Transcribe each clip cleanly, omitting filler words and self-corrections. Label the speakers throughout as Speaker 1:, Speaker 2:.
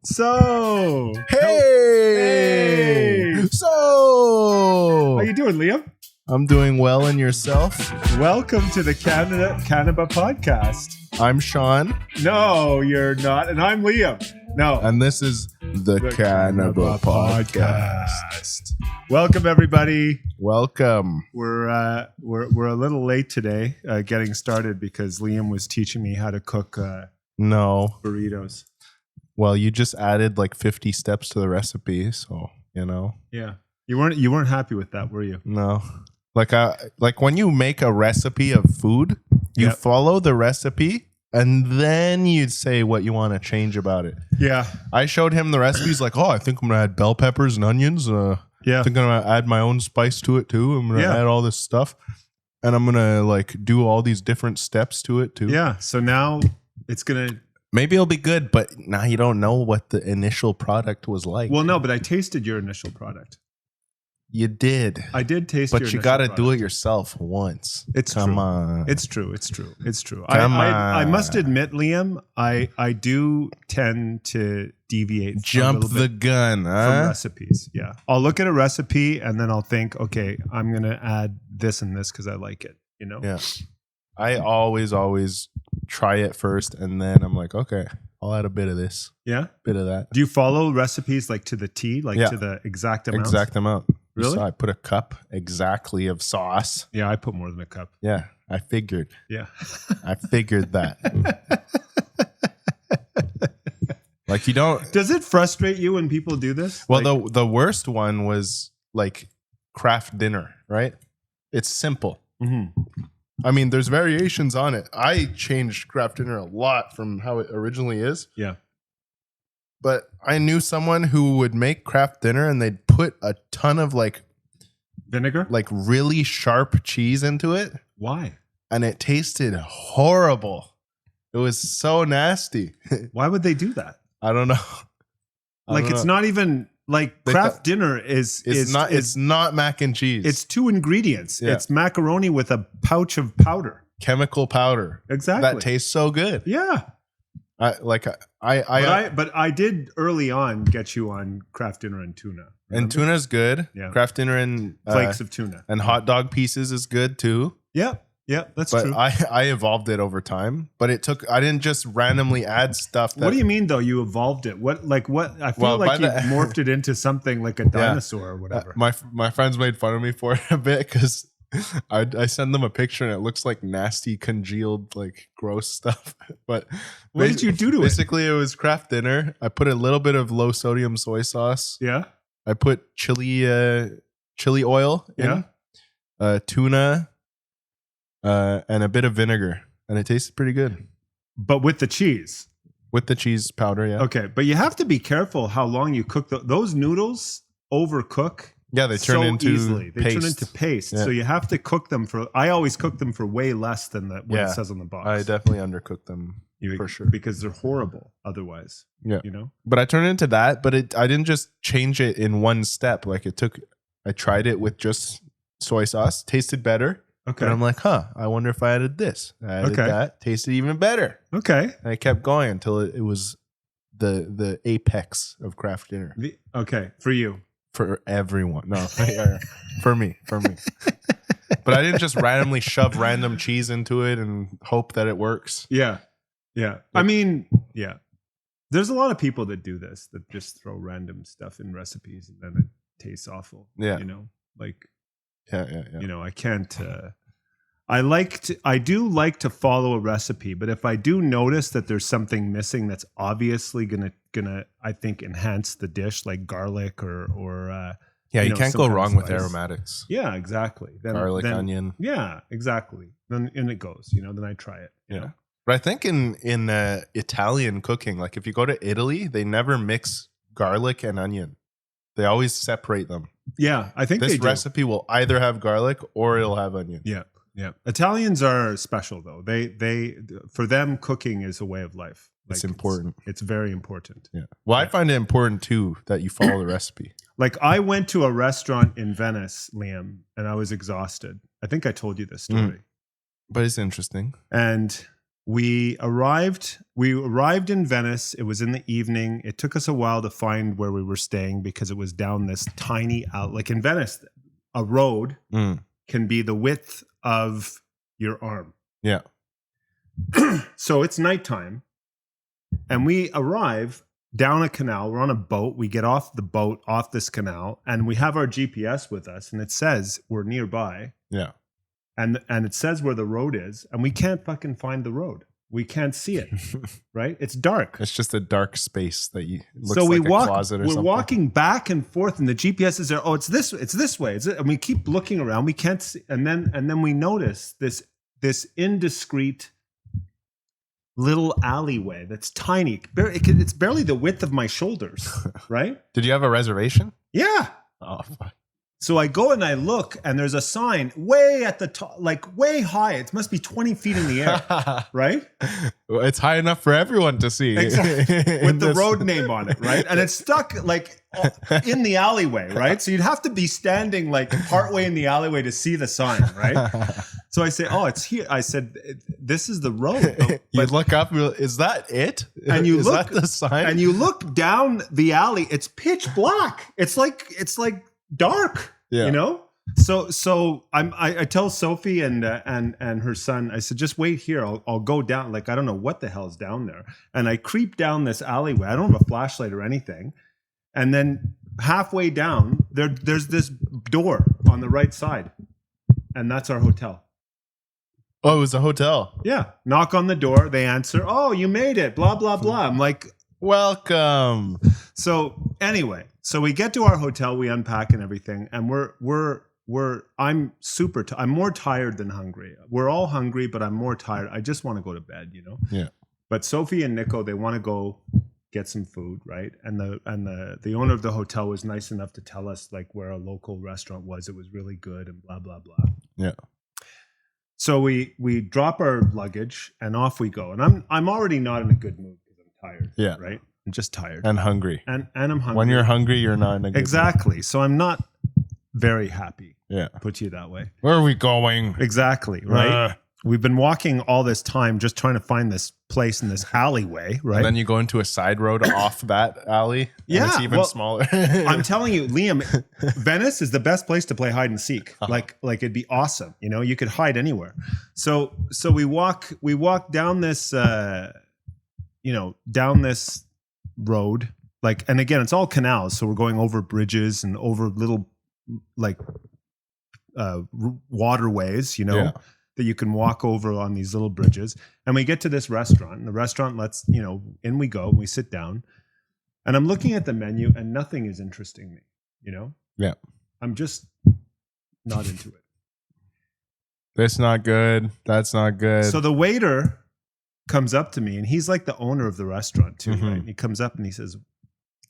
Speaker 1: So,
Speaker 2: Hey! So,
Speaker 1: how you doing, Liam?
Speaker 2: I'm doing well, and yourself?
Speaker 1: Welcome to the Canada podcast.
Speaker 2: I'm Sean.
Speaker 1: No, you're not, and I'm Liam. No,
Speaker 2: And this is the Canada podcast.
Speaker 1: Welcome, everybody.
Speaker 2: Welcome.
Speaker 1: We're a little late today getting started because Liam was teaching me how to cook
Speaker 2: No.
Speaker 1: burritos.
Speaker 2: Well, you just added like 50 steps to the recipe, so, you know.
Speaker 1: Yeah, you weren't happy with that, were you?
Speaker 2: No. Like when you make a recipe of food, you
Speaker 1: Yep.
Speaker 2: follow the recipe and then you'd say what you want to change about it.
Speaker 1: Yeah,
Speaker 2: I showed him the recipe. He's like, oh, I think I'm going to add bell peppers and onions. I
Speaker 1: yeah,
Speaker 2: think I'm going to add my own spice to it too. I'm going to
Speaker 1: Yeah.
Speaker 2: add all this stuff. And I'm going to like do all these different steps to it too.
Speaker 1: yeah. So now it's gonna.
Speaker 2: Maybe it'll be good, but now you don't know what the initial product was like.
Speaker 1: Well, no, but I tasted your initial product.
Speaker 2: You did.
Speaker 1: I did taste,
Speaker 2: But
Speaker 1: your
Speaker 2: you
Speaker 1: initial
Speaker 2: got to
Speaker 1: product.
Speaker 2: do it yourself once.
Speaker 1: It's
Speaker 2: Come
Speaker 1: true.
Speaker 2: on.
Speaker 1: It's true.
Speaker 2: Come
Speaker 1: I must
Speaker 2: on.
Speaker 1: admit, Liam, I do tend to deviate
Speaker 2: Jump
Speaker 1: a little
Speaker 2: the
Speaker 1: bit
Speaker 2: gun,
Speaker 1: from
Speaker 2: huh?
Speaker 1: recipes. Yeah, I'll look at a recipe and then I'll think, okay, I'm gonna add this and this because I like it. You know?
Speaker 2: Yeah. I always try it first, and then I'm like, okay, I'll add a bit of this,
Speaker 1: Yeah.
Speaker 2: bit of that.
Speaker 1: Do you follow recipes like to the T, like
Speaker 2: Yeah.
Speaker 1: to the exact amount?
Speaker 2: Exact amount.
Speaker 1: Really?
Speaker 2: So I put a cup exactly of sauce.
Speaker 1: Yeah, I put more than a cup.
Speaker 2: Yeah, I figured.
Speaker 1: Yeah.
Speaker 2: I figured that. Like you don't.
Speaker 1: Does it frustrate you when people do this?
Speaker 2: Well,
Speaker 1: Like,
Speaker 2: the worst one was like craft dinner, right? It's simple.
Speaker 1: mhm.
Speaker 2: I mean, there's variations on it. I changed craft dinner a lot from how it originally is.
Speaker 1: Yeah.
Speaker 2: But I knew someone who would make craft dinner and they'd put a ton of like
Speaker 1: Vinegar?
Speaker 2: really sharp cheese into it,
Speaker 1: Why?
Speaker 2: and it tasted horrible. It was so nasty.
Speaker 1: Why would they do that?
Speaker 2: I don't know.
Speaker 1: Like it's not even like
Speaker 2: They
Speaker 1: craft
Speaker 2: thought-
Speaker 1: dinner is
Speaker 2: It's not mac and cheese.
Speaker 1: it's two ingredients.
Speaker 2: Yeah.
Speaker 1: It's macaroni with a pouch of powder.
Speaker 2: chemical powder.
Speaker 1: Exactly.
Speaker 2: That tastes so good.
Speaker 1: Yeah.
Speaker 2: But
Speaker 1: I did early on get you on craft dinner and tuna.
Speaker 2: and
Speaker 1: Remember?
Speaker 2: tuna's good.
Speaker 1: Yeah.
Speaker 2: Craft dinner and
Speaker 1: Flakes of tuna.
Speaker 2: and hot dog pieces is good too.
Speaker 1: Yeah. Yeah, that's
Speaker 2: But
Speaker 1: true.
Speaker 2: I evolved it over time. But I didn't just randomly add stuff.
Speaker 1: What do you mean though? You evolved it? What? I feel
Speaker 2: Well,
Speaker 1: like
Speaker 2: by
Speaker 1: you
Speaker 2: the-
Speaker 1: morphed it into something like a dinosaur or whatever.
Speaker 2: My friends made fun of me for it a bit because I send them a picture and it looks like nasty congealed like gross stuff. But
Speaker 1: What did you do to it?
Speaker 2: basically, it was craft dinner. I put a little bit of low sodium soy sauce.
Speaker 1: Yeah.
Speaker 2: I put chili oil in, tuna, and a bit of vinegar, and it tasted pretty good
Speaker 1: But with the cheese.
Speaker 2: with the cheese powder. Yeah,
Speaker 1: Okay, but you have to be careful how long you cook those noodles. Overcook
Speaker 2: yeah, they turn
Speaker 1: so
Speaker 2: into
Speaker 1: easily. They
Speaker 2: paste.
Speaker 1: turn into paste.
Speaker 2: Yeah.
Speaker 1: So you have to cook them for. I always cook them for way less than what
Speaker 2: Yeah.
Speaker 1: it says on the box.
Speaker 2: I definitely undercooked them for sure.
Speaker 1: because they're horrible otherwise.
Speaker 2: Yeah.
Speaker 1: You know.
Speaker 2: But I turned it into that. But I didn't just change it in one step. Like I tried it with just soy sauce, tasted better.
Speaker 1: Okay.
Speaker 2: And I'm like, I wonder if I added this. I added
Speaker 1: Okay.
Speaker 2: that, tasted even better.
Speaker 1: Okay.
Speaker 2: And I kept going until it was the apex of craft dinner
Speaker 1: Okay. For you.
Speaker 2: for everyone. No, for me. But I didn't just randomly shove random cheese into it and hope that it works.
Speaker 1: Yeah. Yeah. I mean, yeah. There's a lot of people that do this, that just throw random stuff in recipes and then it tastes awful.
Speaker 2: Yeah.
Speaker 1: You know, like,
Speaker 2: Yeah.
Speaker 1: you know, I can't, I do like to follow a recipe, but if I do notice that there's something missing that's obviously gonna, I think, enhance the dish, like garlic or
Speaker 2: Yeah,
Speaker 1: you
Speaker 2: you
Speaker 1: know,
Speaker 2: can't go
Speaker 1: some kind of
Speaker 2: wrong with
Speaker 1: spice.
Speaker 2: aromatics.
Speaker 1: yeah, exactly.
Speaker 2: Garlic, onion.
Speaker 1: Yeah, exactly. Then it goes, you know, then I try it. You know?
Speaker 2: But I think in Italian cooking, like if you go to Italy, they never mix garlic and onion. They always separate them.
Speaker 1: Yeah, I think
Speaker 2: This
Speaker 1: they do.
Speaker 2: recipe will either have garlic or it'll have onion.
Speaker 1: Yeah, yeah. Italians are special though. They for them cooking is a way of life.
Speaker 2: It's important.
Speaker 1: It's very important.
Speaker 2: Yeah. Well, I find it important too that you follow the recipe.
Speaker 1: Like I went to a restaurant in Venice, Liam, and I was exhausted. I think I told you this story.
Speaker 2: But it's interesting.
Speaker 1: And we arrived in Venice. It was in the evening. It took us a while to find where we were staying because it was down this tiny like in Venice, a road can be the width of your arm.
Speaker 2: Yeah.
Speaker 1: So it's nighttime and we arrive down a canal. We're on a boat. We get off the boat, off this canal, and we have our GPS with us and it says we're nearby.
Speaker 2: Yeah.
Speaker 1: And it says where the road is, and we can't fucking find the road. We can't see it, right? It's dark.
Speaker 2: It's just a dark space that looks
Speaker 1: so
Speaker 2: like
Speaker 1: a closet or something. We're walking back and forth, and the GPS is there. Oh, it's this way. And we keep looking around. We can't see, and then we notice this indiscreet little alleyway that's tiny. It's barely the width of my shoulders, right?
Speaker 2: Did you have a reservation?
Speaker 1: Yeah.
Speaker 2: Oh, fuck.
Speaker 1: So I go and I look, and there's a sign way at the top, like way high. It must be 20 feet in the air, right?
Speaker 2: Well, it's high enough for everyone to see.
Speaker 1: Exactly. With the road name on it, right? And it's stuck like in the alleyway, right? So you'd have to be standing like partway in the alleyway to see the sign, right? So I say, oh, it's here. I said, this is the road.
Speaker 2: You look up, is that it?
Speaker 1: And you
Speaker 2: is
Speaker 1: look,
Speaker 2: that the sign?
Speaker 1: And you look down the alley. It's pitch black. It's like dark, you know? So I tell Sophie and her son, I said, just wait here. I'll go down. Like, I don't know what the hell's down there. And I creep down this alleyway. I don't have a flashlight or anything. And then halfway down, there's this door on the right side. And that's our hotel.
Speaker 2: Oh, it was a hotel.
Speaker 1: Yeah. Knock on the door. They answer. Oh, you made it. Blah, blah, blah. I'm like,
Speaker 2: welcome.
Speaker 1: So anyway, so we get to our hotel, we unpack and everything, and I'm I'm more tired than hungry. We're all hungry, but I'm more tired. I just want to go to bed, you know?
Speaker 2: Yeah.
Speaker 1: But Sophie and Nico, they want to go get some food, right? And the owner of the hotel was nice enough to tell us like where a local restaurant was. It was really good and blah, blah, blah.
Speaker 2: Yeah.
Speaker 1: So we drop our luggage and off we go. And I'm already not in a good mood because I'm tired.
Speaker 2: Yeah.
Speaker 1: Right? I'm just tired.
Speaker 2: And hungry.
Speaker 1: And I'm hungry.
Speaker 2: When you're hungry, you're not in a good
Speaker 1: Exactly. Mood. So I'm not very happy.
Speaker 2: Yeah.
Speaker 1: Put you that way.
Speaker 2: Where are we going?
Speaker 1: Exactly. Right. We've been walking all this time just trying to find this place in this alleyway, right?
Speaker 2: And then you go into a side road off that alley.
Speaker 1: Yeah.
Speaker 2: It's even smaller.
Speaker 1: I'm telling you, Liam, Venice is the best place to play hide and seek. Like it'd be awesome. You know, you could hide anywhere. So we walk down this, down this road. Like, and again, it's all canals. So we're going over bridges and over little like waterways, you know. Yeah. That you can walk over on these little bridges. And we get to this restaurant, and the restaurant lets, in we go, and we sit down. And I'm looking at the menu, and nothing is interesting me, you know?
Speaker 2: Yeah.
Speaker 1: I'm just not into it.
Speaker 2: That's not good. That's not good.
Speaker 1: So the waiter comes up to me, and he's like the owner of the restaurant too, right? And he comes up and he says,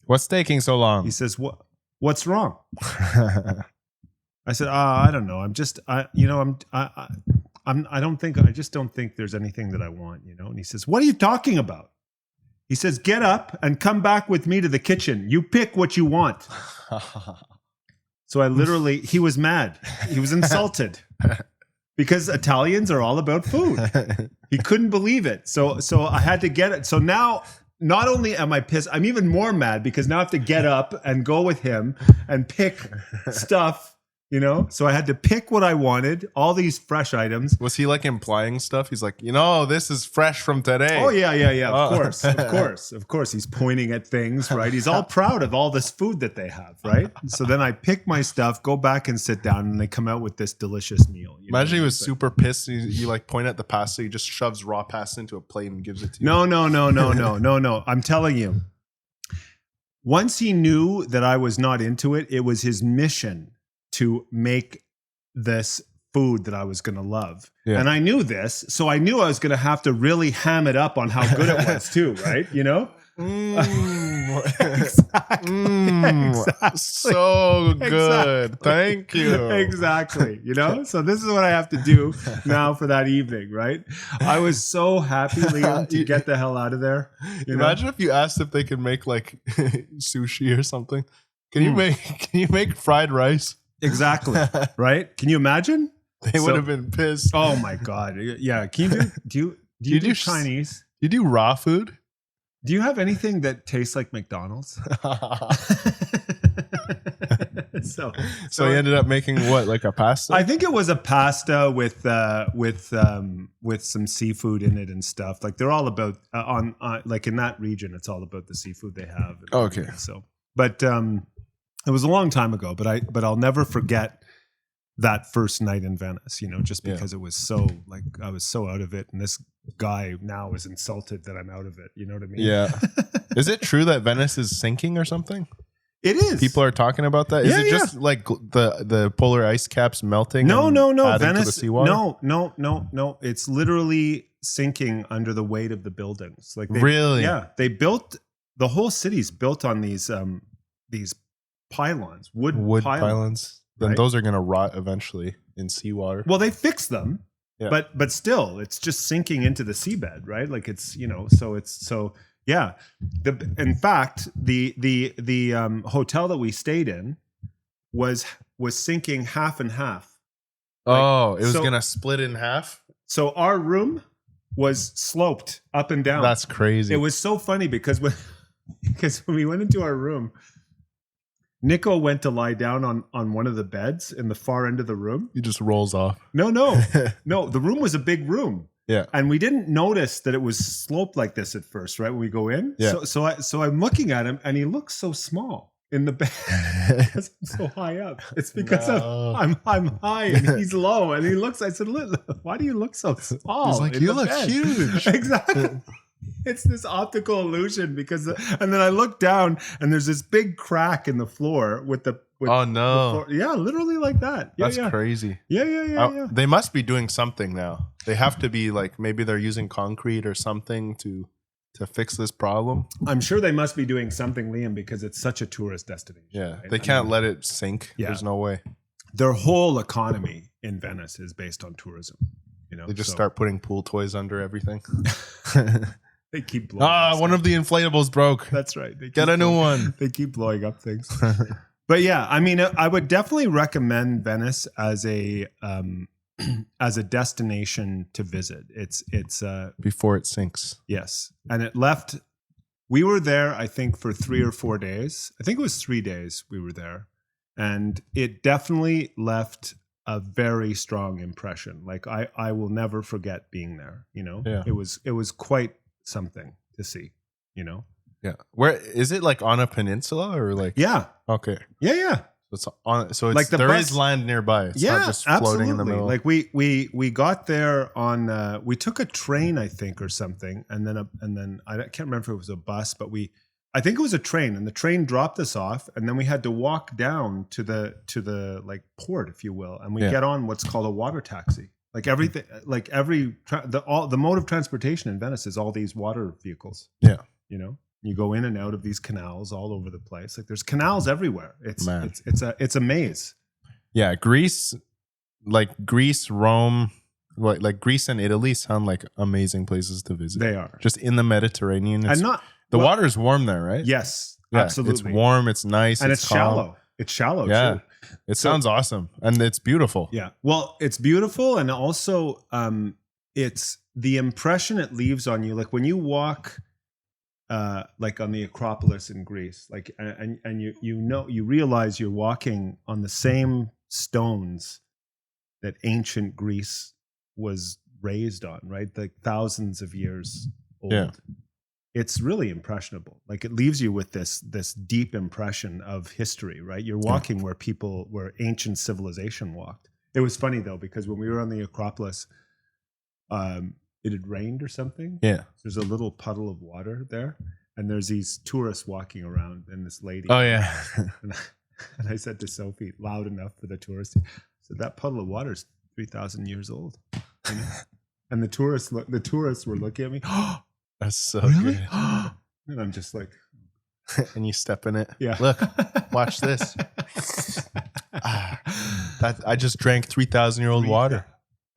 Speaker 2: "What's taking so long?"
Speaker 1: He says, "What's wrong?" I said, "I don't know. I'm just, I just don't think there's anything that I want, you know?" And he says, "What are you talking about?" He says, "Get up and come back with me to the kitchen. You pick what you want." So he was mad. He was insulted because Italians are all about food. He couldn't believe it. So I had to get it. So now, not only am I pissed, I'm even more mad because now I have to get up and go with him and pick stuff. You know, so I had to pick what I wanted, all these fresh items.
Speaker 2: Was he like implying stuff? He's like, this is fresh from today.
Speaker 1: Oh, yeah. Of course. He's pointing at things, right? He's all proud of all this food that they have, right? So then I pick my stuff, go back and sit down, and they come out with this delicious meal.
Speaker 2: Imagine he was super pissed. You like point at the pasta, he just shoves raw pasta into a plate and gives it to you.
Speaker 1: No. I'm telling you. Once he knew that I was not into it, it was his mission to make this food that I was going to love. Yeah. And I knew this, so I knew I was going to have to really ham it up on how good it was too, right? You know?
Speaker 2: Exactly. So good. Thank you.
Speaker 1: Exactly. You know? So this is what I have to do now for that evening, right? I was so happy, Liam, to get the hell out of there.
Speaker 2: Imagine if you asked if they could make like sushi or something. Can you make fried rice?
Speaker 1: Exactly. Right? Can you imagine?
Speaker 2: They would have been pissed.
Speaker 1: Oh my God. Yeah. Can you Do you do Chinese?
Speaker 2: You do raw food?
Speaker 1: Do you have anything that tastes like McDonald's? so
Speaker 2: you ended up making what, like a pasta?
Speaker 1: I think it was a pasta with some seafood in it and stuff. Like they're all about like in that region, it's all about the seafood they have.
Speaker 2: Okay.
Speaker 1: So, but it was a long time ago. But I'll never forget that first night in Venice. You know, just because it was so like I was so out of it, and this guy now is insulted that I'm out of it. You know what I mean?
Speaker 2: Yeah. Is it true that Venice is sinking or something?
Speaker 1: It is.
Speaker 2: People are talking about that. Is it just like the polar ice caps melting?
Speaker 1: No.
Speaker 2: Venice. To the seawater?
Speaker 1: No. It's literally sinking under the weight of the buildings. Like
Speaker 2: really?
Speaker 1: Yeah. They built the whole city's built on these pylons, wood pylons.
Speaker 2: Then
Speaker 1: right?
Speaker 2: those are going to rot eventually in seawater.
Speaker 1: Well, they fixed them. Yeah. But still, it's just sinking into the seabed, right? Like it's, you know, yeah. In fact, the hotel that we stayed in was sinking half and half.
Speaker 2: Like, it was gonna split in half.
Speaker 1: So our room was sloped up and down.
Speaker 2: That's crazy.
Speaker 1: It was so funny because when we went into our room, Nico went to lie down on one of the beds in the far end of the room.
Speaker 2: He just rolls off.
Speaker 1: No. The room was a big room.
Speaker 2: Yeah.
Speaker 1: And we didn't notice that it was sloped like this at first, right? When we go in.
Speaker 2: Yeah.
Speaker 1: So I'm looking at him and he looks so small in the bed because I'm so high up. It's because I'm high and he's low. And he looks, I said, why do you look so small?
Speaker 2: He's like, you look huge.
Speaker 1: Exactly. It's this optical illusion and then I look down and there's this big crack in the floor with
Speaker 2: oh no.
Speaker 1: The floor. Yeah, literally like that. Yeah,
Speaker 2: That's crazy.
Speaker 1: Yeah.
Speaker 2: They must be doing something now. They have to be like, maybe they're using concrete or something to fix this problem.
Speaker 1: I'm sure they must be doing something, Liam, because it's such a tourist destination.
Speaker 2: Yeah.
Speaker 1: Right?
Speaker 2: They can't let it sink.
Speaker 1: Yeah.
Speaker 2: There's no way.
Speaker 1: Their whole economy in Venice is based on tourism. You know,
Speaker 2: they just start putting pool toys under everything.
Speaker 1: They keep blowing
Speaker 2: one of the inflatables broke.
Speaker 1: That's right.
Speaker 2: Get a new one.
Speaker 1: They keep blowing up things. But yeah, I mean, I would definitely recommend Venice as a destination to visit. It's
Speaker 2: before it sinks.
Speaker 1: Yes, and it left. We were there, I think, for 3 or 4 days. I think it was 3 days we were there, and it definitely left a very strong impression. Like I will never forget being there. You know, it was quite something to see. You know.
Speaker 2: Yeah. Where is it, like on a peninsula or like?
Speaker 1: Yeah.
Speaker 2: Okay.
Speaker 1: Yeah.
Speaker 2: It's on. So it's
Speaker 1: like
Speaker 2: there is land nearby. It's not just floating in the middle.
Speaker 1: Like we got there on. We took a train, I think, or something, and then I can't remember if it was a bus, but I think it was a train, and the train dropped us off, and then we had to walk down to the like port, if you will, and we get on what's called a water taxi. Like everything, like the mode of transportation in Venice is all these water vehicles.
Speaker 2: Yeah.
Speaker 1: You know. You go in and out of these canals all over the place. Like there's canals everywhere. It's a maze.
Speaker 2: Yeah, Greece, Rome, like Greece and Italy sound like amazing places to visit.
Speaker 1: They are
Speaker 2: just in the Mediterranean. The water is warm there, right?
Speaker 1: Yes,
Speaker 2: yeah,
Speaker 1: absolutely.
Speaker 2: It's warm. It's nice,
Speaker 1: and it's shallow. It's shallow.
Speaker 2: Yeah,
Speaker 1: too.
Speaker 2: It sounds awesome, and it's beautiful.
Speaker 1: Yeah, well, it's beautiful, and also it's the impression it leaves on you. Like when you walk. Like on the Acropolis in Greece, like and you realize you're walking on the same stones that ancient Greece was raised on, right? Like thousands of years old.
Speaker 2: Yeah.
Speaker 1: It's really impressionable. Like it leaves you with this deep impression of history, right? You're walking where ancient civilization walked. It was funny though, because when we were on the Acropolis, it had rained or something.
Speaker 2: Yeah.
Speaker 1: There's a little puddle of water there, and there's these tourists walking around, and this lady.
Speaker 2: Oh yeah.
Speaker 1: and I said to Sophie, loud enough for the tourists, I said, that puddle of water is 3,000 years old. You know? And the tourists were looking at me.
Speaker 2: That's so
Speaker 1: really?
Speaker 2: good.
Speaker 1: And I'm just like,
Speaker 2: and you step in it.
Speaker 1: Yeah.
Speaker 2: Look, watch this. I just drank 3,000-year-old water.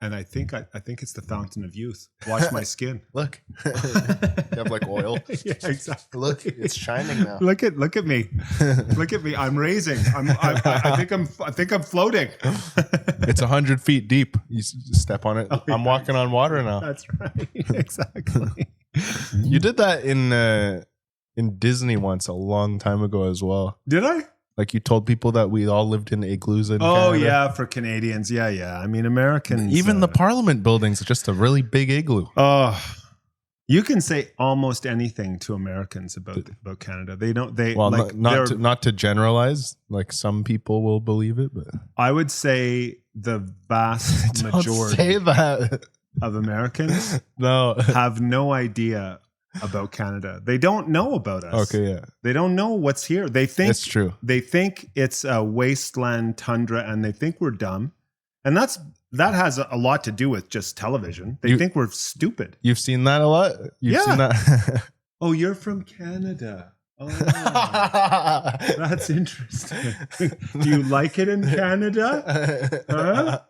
Speaker 1: And I think it's the fountain of youth. Watch my skin.
Speaker 2: Look, you have like oil.
Speaker 1: Yeah, exactly.
Speaker 2: Look, it's shining now.
Speaker 1: Look at me. Look at me. I'm raising. I think I'm floating.
Speaker 2: It's 100 feet deep. You step on it.
Speaker 1: Oh,
Speaker 2: I'm walking on water now.
Speaker 1: That's right. Exactly.
Speaker 2: You did that in Disney once a long time ago as well.
Speaker 1: Did I?
Speaker 2: Like you told people that we all lived in igloos in
Speaker 1: Oh
Speaker 2: Canada.
Speaker 1: yeah, for Canadians. Yeah. I mean, Americans.
Speaker 2: Even the Parliament building's just a really big igloo.
Speaker 1: Oh, you can say almost anything to Americans about Canada. They don't. They
Speaker 2: Well,
Speaker 1: like
Speaker 2: not to generalize. Like some people will believe it, but
Speaker 1: I would say the vast
Speaker 2: don't
Speaker 1: majority
Speaker 2: say that.
Speaker 1: of Americans
Speaker 2: No.
Speaker 1: have no idea about Canada. They don't know about us.
Speaker 2: Okay, yeah.
Speaker 1: They don't know what's here. They think
Speaker 2: It's true.
Speaker 1: They think it's a wasteland tundra, and they think we're dumb. And that has a lot to do with just television. They think we're stupid.
Speaker 2: You've seen that a lot? You've seen that?
Speaker 1: Oh, you're from Canada. Oh, that's interesting. Do you like it in Canada? Huh?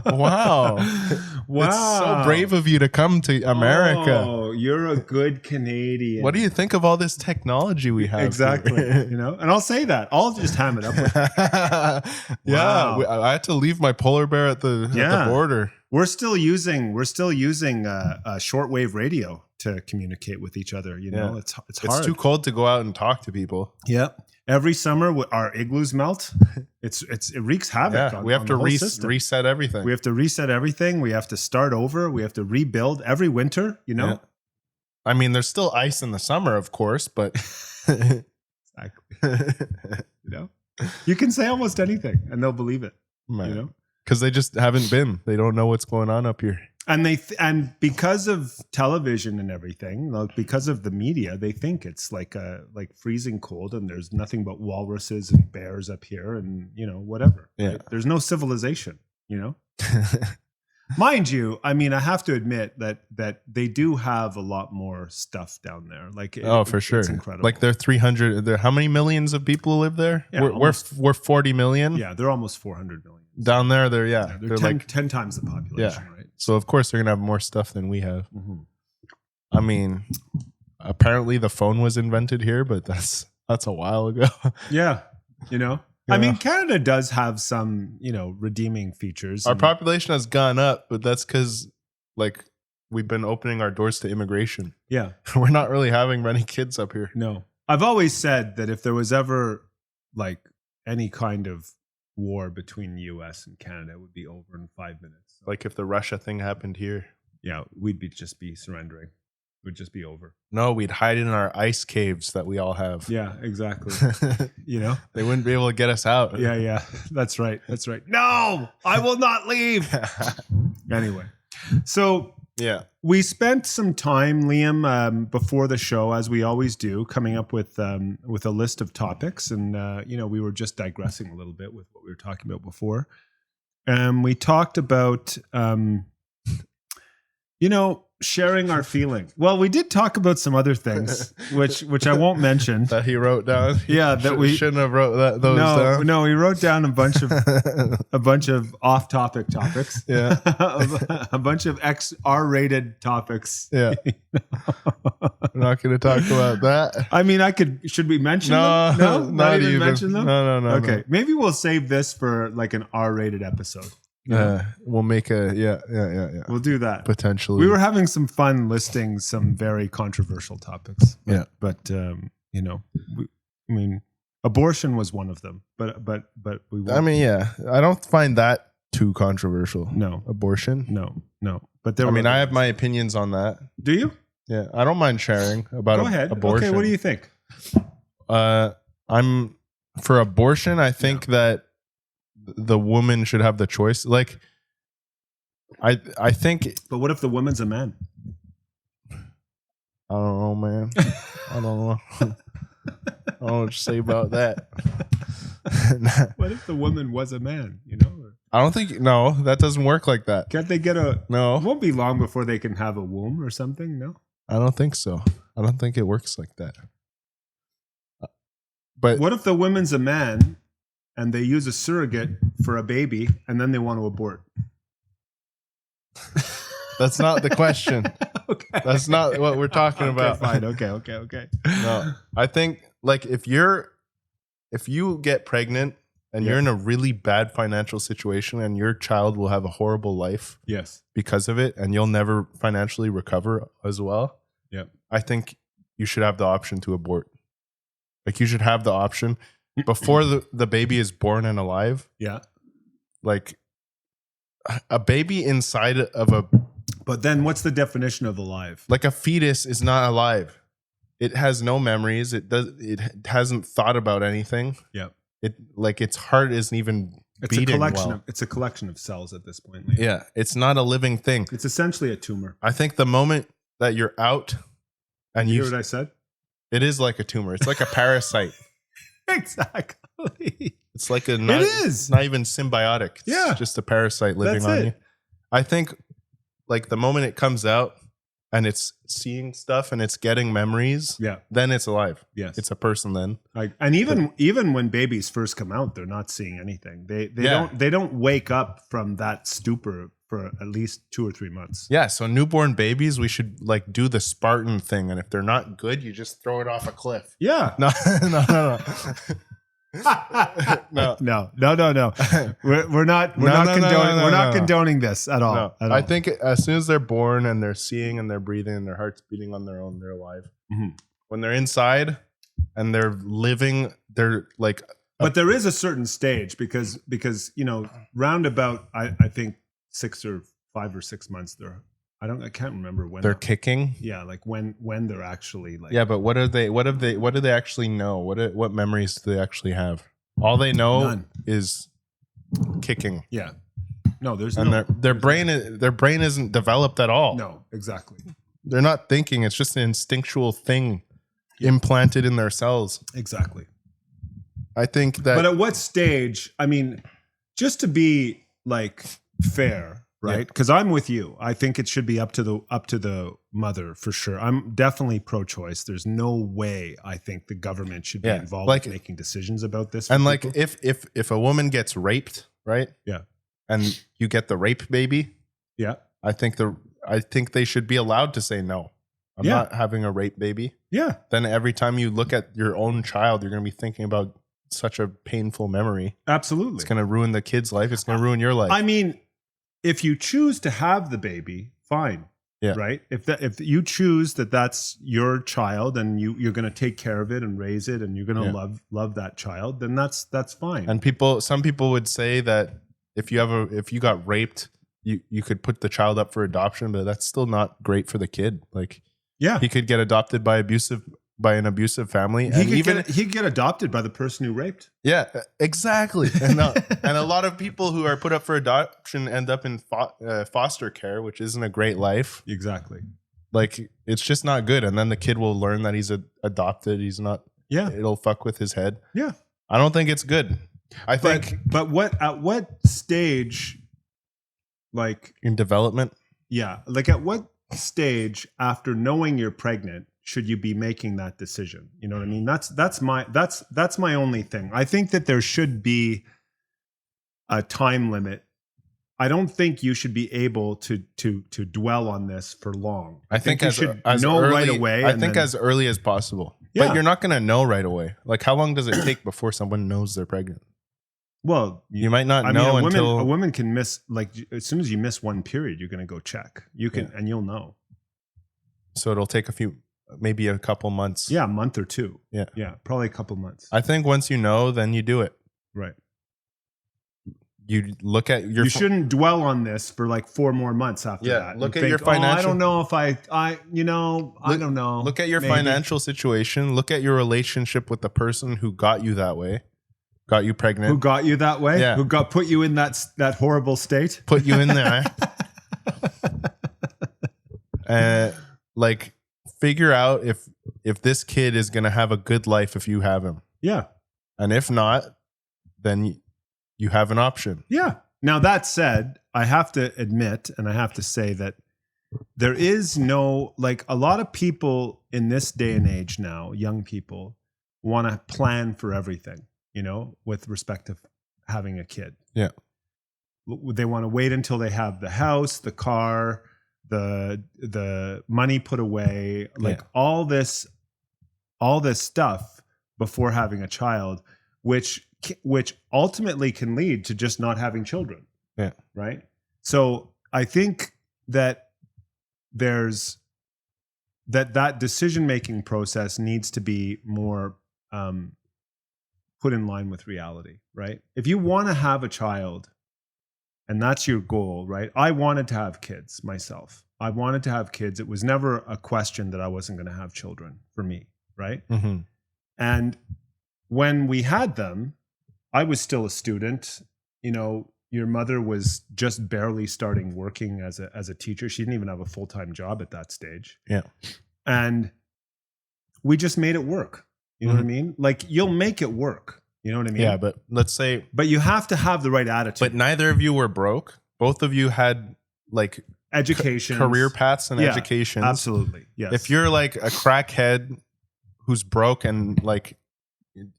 Speaker 2: Wow. It's so brave of you to come to America.
Speaker 1: Oh, you're a good Canadian.
Speaker 2: What do you think of all this technology we have?
Speaker 1: Exactly. And I'll say that. I'll just ham it up with you.
Speaker 2: Yeah.
Speaker 1: Wow.
Speaker 2: I had to leave my polar bear at the border.
Speaker 1: We're still using shortwave radio to communicate with each other. You know, it's hard.
Speaker 2: It's too cold to go out and talk to people.
Speaker 1: Yeah. Every summer, our igloos melt. It wreaks havoc.
Speaker 2: Yeah, we have to reset everything.
Speaker 1: We have to reset everything. We have to start over. We have to rebuild every winter. You know.
Speaker 2: Yeah. I mean, there's still ice in the summer, of course, but
Speaker 1: exactly. You can say almost anything, and they'll believe it.
Speaker 2: Man.
Speaker 1: You know,
Speaker 2: because they just haven't been. They don't know what's going on up here.
Speaker 1: And and because of television and everything, like because of the media, they think it's like freezing cold, and there's nothing but walruses and bears up here, and whatever.
Speaker 2: Yeah,
Speaker 1: right? There's no civilization. Mind you, I mean, I have to admit that they do have a lot more stuff down there. Like,
Speaker 2: for sure,
Speaker 1: it's incredible.
Speaker 2: Like they're 300. There, how many millions of people live there?
Speaker 1: Yeah,
Speaker 2: we're 40 million.
Speaker 1: Yeah, they're almost 400 million
Speaker 2: down there. They're
Speaker 1: 10,
Speaker 2: like
Speaker 1: 10 times the population.
Speaker 2: Yeah.
Speaker 1: Right.
Speaker 2: So of course they're gonna have more stuff than we have.
Speaker 1: Mm-hmm.
Speaker 2: I mean, apparently the phone was invented here, but that's a while ago.
Speaker 1: Yeah, I mean, Canada does have some, redeeming features.
Speaker 2: Our population has gone up, but that's because, like, we've been opening our doors to immigration.
Speaker 1: Yeah.
Speaker 2: We're not really having many kids up here.
Speaker 1: No. I've always said that if there was ever, like, any kind of war between the U.S. and Canada, it would be over in 5 minutes.
Speaker 2: Like, if the Russia thing happened here.
Speaker 1: Yeah, we'd just be surrendering. It would just be over.
Speaker 2: No, we'd hide in our ice caves that we all have.
Speaker 1: Yeah, exactly.
Speaker 2: They wouldn't be able to get us out.
Speaker 1: Yeah. That's right. No, I will not leave. Anyway, so
Speaker 2: yeah,
Speaker 1: we spent some time, Liam, before the show, as we always do, coming up with a list of topics, and we were just digressing a little bit with what we were talking about before. We talked about sharing our feelings. Well, we did talk about some other things, which I won't mention.
Speaker 2: That he wrote down.
Speaker 1: Yeah, that we
Speaker 2: shouldn't have wrote those down.
Speaker 1: No, he wrote down a bunch of off-topic topics.
Speaker 2: Yeah,
Speaker 1: a bunch of R-rated topics.
Speaker 2: Yeah, we're not going to talk about that.
Speaker 1: I mean, should we mention them? No, not even mention them.
Speaker 2: No.
Speaker 1: Okay, maybe we'll save this for like an R-rated episode.
Speaker 2: We'll make a yeah.
Speaker 1: We'll do that
Speaker 2: potentially.
Speaker 1: We were having some fun listing some very controversial topics. But abortion was one of them. But we won't.
Speaker 2: I mean, I don't find that too controversial.
Speaker 1: No,
Speaker 2: abortion.
Speaker 1: No. But
Speaker 2: I have my opinions on that.
Speaker 1: Do you?
Speaker 2: Yeah, I don't mind sharing about
Speaker 1: Go ahead.
Speaker 2: abortion.
Speaker 1: Okay, what do you think?
Speaker 2: I'm for abortion. I think that the woman should have the choice. Like, I think.
Speaker 1: But what if the woman's a man?
Speaker 2: I don't know, man. I don't know. I don't know what to say about that.
Speaker 1: What if the woman was a man?
Speaker 2: I don't think. No, that doesn't work like that.
Speaker 1: Can't they get a?
Speaker 2: No,
Speaker 1: it won't be long before they can have a womb or something. No,
Speaker 2: I don't think so. I don't think it works like that. But
Speaker 1: what if the woman's a man? And they use a surrogate for a baby, and then they want to abort.
Speaker 2: That's not the question.
Speaker 1: Okay.
Speaker 2: That's not what we're talking about.
Speaker 1: Fine. Okay.
Speaker 2: No, I think like if you get pregnant and you're in a really bad financial situation and your child will have a horrible life
Speaker 1: Yes.
Speaker 2: because of it and you'll never financially recover as well.
Speaker 1: Yep.
Speaker 2: I think you should have the option to abort. Like you should have the option before the baby is born and alive.
Speaker 1: Yeah.
Speaker 2: Like a baby inside of a
Speaker 1: But then what's the definition of alive?
Speaker 2: like a fetus is not alive. It has no memories. It hasn't thought about anything.
Speaker 1: Yep.
Speaker 2: It like its heart isn't even
Speaker 1: It's a
Speaker 2: beating
Speaker 1: collection
Speaker 2: well.
Speaker 1: of it's a collection of cells at this point. Liam.
Speaker 2: Yeah, it's not a living thing.
Speaker 1: It's essentially a tumor.
Speaker 2: I think the moment that you're out and
Speaker 1: You
Speaker 2: you
Speaker 1: hear what I said?
Speaker 2: it is like a tumor. It's like a parasite.
Speaker 1: Exactly.
Speaker 2: It's like a
Speaker 1: It
Speaker 2: not,
Speaker 1: is.
Speaker 2: It's not even symbiotic. It's just a parasite living
Speaker 1: That's
Speaker 2: on
Speaker 1: it.
Speaker 2: you. I think like the moment it comes out and it's seeing stuff and it's getting memories,
Speaker 1: Yeah.
Speaker 2: then it's alive.
Speaker 1: Yes.
Speaker 2: It's a person then.
Speaker 1: And even when babies first come out, they're not seeing anything. They don't wake up from that stupor for at least 2 or 3 months.
Speaker 2: Yeah, so newborn babies, we should like do the Spartan thing, and if they're not good, you just throw it off a cliff.
Speaker 1: Yeah.
Speaker 2: No.
Speaker 1: No. We're not condoning this at all.
Speaker 2: No. I think as soon as they're born and they're seeing and they're breathing and their heart's beating on their own, they're alive.
Speaker 1: Mhm.
Speaker 2: When they're inside and they're living, they're like.
Speaker 1: But there is a certain stage because round about I think 5 or 6 months I can't remember when
Speaker 2: they're kicking.
Speaker 1: Yeah, like when they're actually like.
Speaker 2: Yeah, but what do they actually know? What memories do they actually have? All they know
Speaker 1: None.
Speaker 2: is kicking.
Speaker 1: Yeah. No, there's
Speaker 2: and
Speaker 1: no.
Speaker 2: their brain isn't developed at all.
Speaker 1: No, exactly.
Speaker 2: They're not thinking. It's just an instinctual thing implanted in their cells.
Speaker 1: Exactly.
Speaker 2: I think that.
Speaker 1: But at what stage? I mean, just to be like fair, right? Because I'm with you. I think it should be up to the mother for sure. I'm definitely pro-choice. There's no way I think the government should be involved in making decisions about this.
Speaker 2: And like if a woman gets raped, right?
Speaker 1: Yeah.
Speaker 2: And you get the rape baby.
Speaker 1: Yeah.
Speaker 2: I think they should be allowed to say no. I'm not having a rape baby.
Speaker 1: Yeah.
Speaker 2: Then every time you look at your own child, you're going to be thinking about such a painful memory.
Speaker 1: Absolutely.
Speaker 2: It's going to ruin the kid's life. It's going to ruin your life.
Speaker 1: I mean, if you choose to have the baby, fine.
Speaker 2: Yeah.
Speaker 1: Right. If you choose that that's your child and you're going to take care of it and raise it and you're going to love that child, then that's fine.
Speaker 2: And some people would say that if you got raped, you could put the child up for adoption, but that's still not great for the kid. Like, he could get adopted by an abusive family.
Speaker 1: He could get adopted by the person who raped.
Speaker 2: Yeah, exactly. And a lot of people who are put up for adoption end up in foster care, which isn't a great life.
Speaker 1: Exactly.
Speaker 2: Like, it's just not good. And then the kid will learn that he's adopted. He's not. Yeah. It'll fuck with his head.
Speaker 1: Yeah.
Speaker 2: I don't think it's good.
Speaker 1: But at what stage, like
Speaker 2: in development?
Speaker 1: Yeah. Like at what stage after knowing you're pregnant should you be making that decision? You know what I mean? That's my only thing. I think that there should be a time limit. I don't think you should be able to dwell on this for long.
Speaker 2: I think
Speaker 1: you should know right away.
Speaker 2: I think as early as possible. Yeah. But you're not going to know right away. Like, how long does it take before someone knows they're pregnant?
Speaker 1: Well,
Speaker 2: you might not know until
Speaker 1: a woman can miss, like, as soon as you miss one period, you're going to go check. You can, and you'll know.
Speaker 2: So it'll take maybe a couple months.
Speaker 1: Yeah, a month or two.
Speaker 2: Yeah.
Speaker 1: Yeah, probably a couple months.
Speaker 2: I think once you know, then you do it.
Speaker 1: Right.
Speaker 2: You look at your.
Speaker 1: You shouldn't dwell on this for like 4 more months after that.
Speaker 2: Look at your financial.
Speaker 1: I don't know if I don't know.
Speaker 2: Look at your financial situation. Look at your relationship with the person who got you that way, got you pregnant.
Speaker 1: Who got you that way?
Speaker 2: Yeah.
Speaker 1: Who put you in that horrible state?
Speaker 2: Put you in there. Like, figure out if this kid is gonna have a good life if you have him.
Speaker 1: Yeah.
Speaker 2: And if not, then you have an option.
Speaker 1: Yeah. Now, that said, I have to admit, and I have to say that there is no, like, a lot of people in this day and age now, young people, want to plan for everything, with respect to having a kid.
Speaker 2: Yeah.
Speaker 1: they want to wait until they have the house, the car, the money put away, like all this stuff before having a child, which ultimately can lead to just not having children.
Speaker 2: Yeah.
Speaker 1: Right. So I think that there's that decision-making process needs to be more put in line with reality, right? If you want to have a child and that's your goal, right? I wanted to have kids myself. I wanted to have kids. It was never a question that I wasn't going to have children for me, right?
Speaker 2: Mm-hmm.
Speaker 1: And when we had them, I was still a student. You know, your mother was just barely starting working as a teacher. She didn't even have a full-time job at that stage.
Speaker 2: Yeah.
Speaker 1: And we just made it work. You know what I mean? Like, you'll make it work. You know what I mean?
Speaker 2: Yeah, but let's say...
Speaker 1: But you have to have the right attitude.
Speaker 2: But neither of you were broke. Both of you had, like...
Speaker 1: education.
Speaker 2: Career paths and education.
Speaker 1: Absolutely, yes.
Speaker 2: If you're, like, a crackhead who's broke and, like,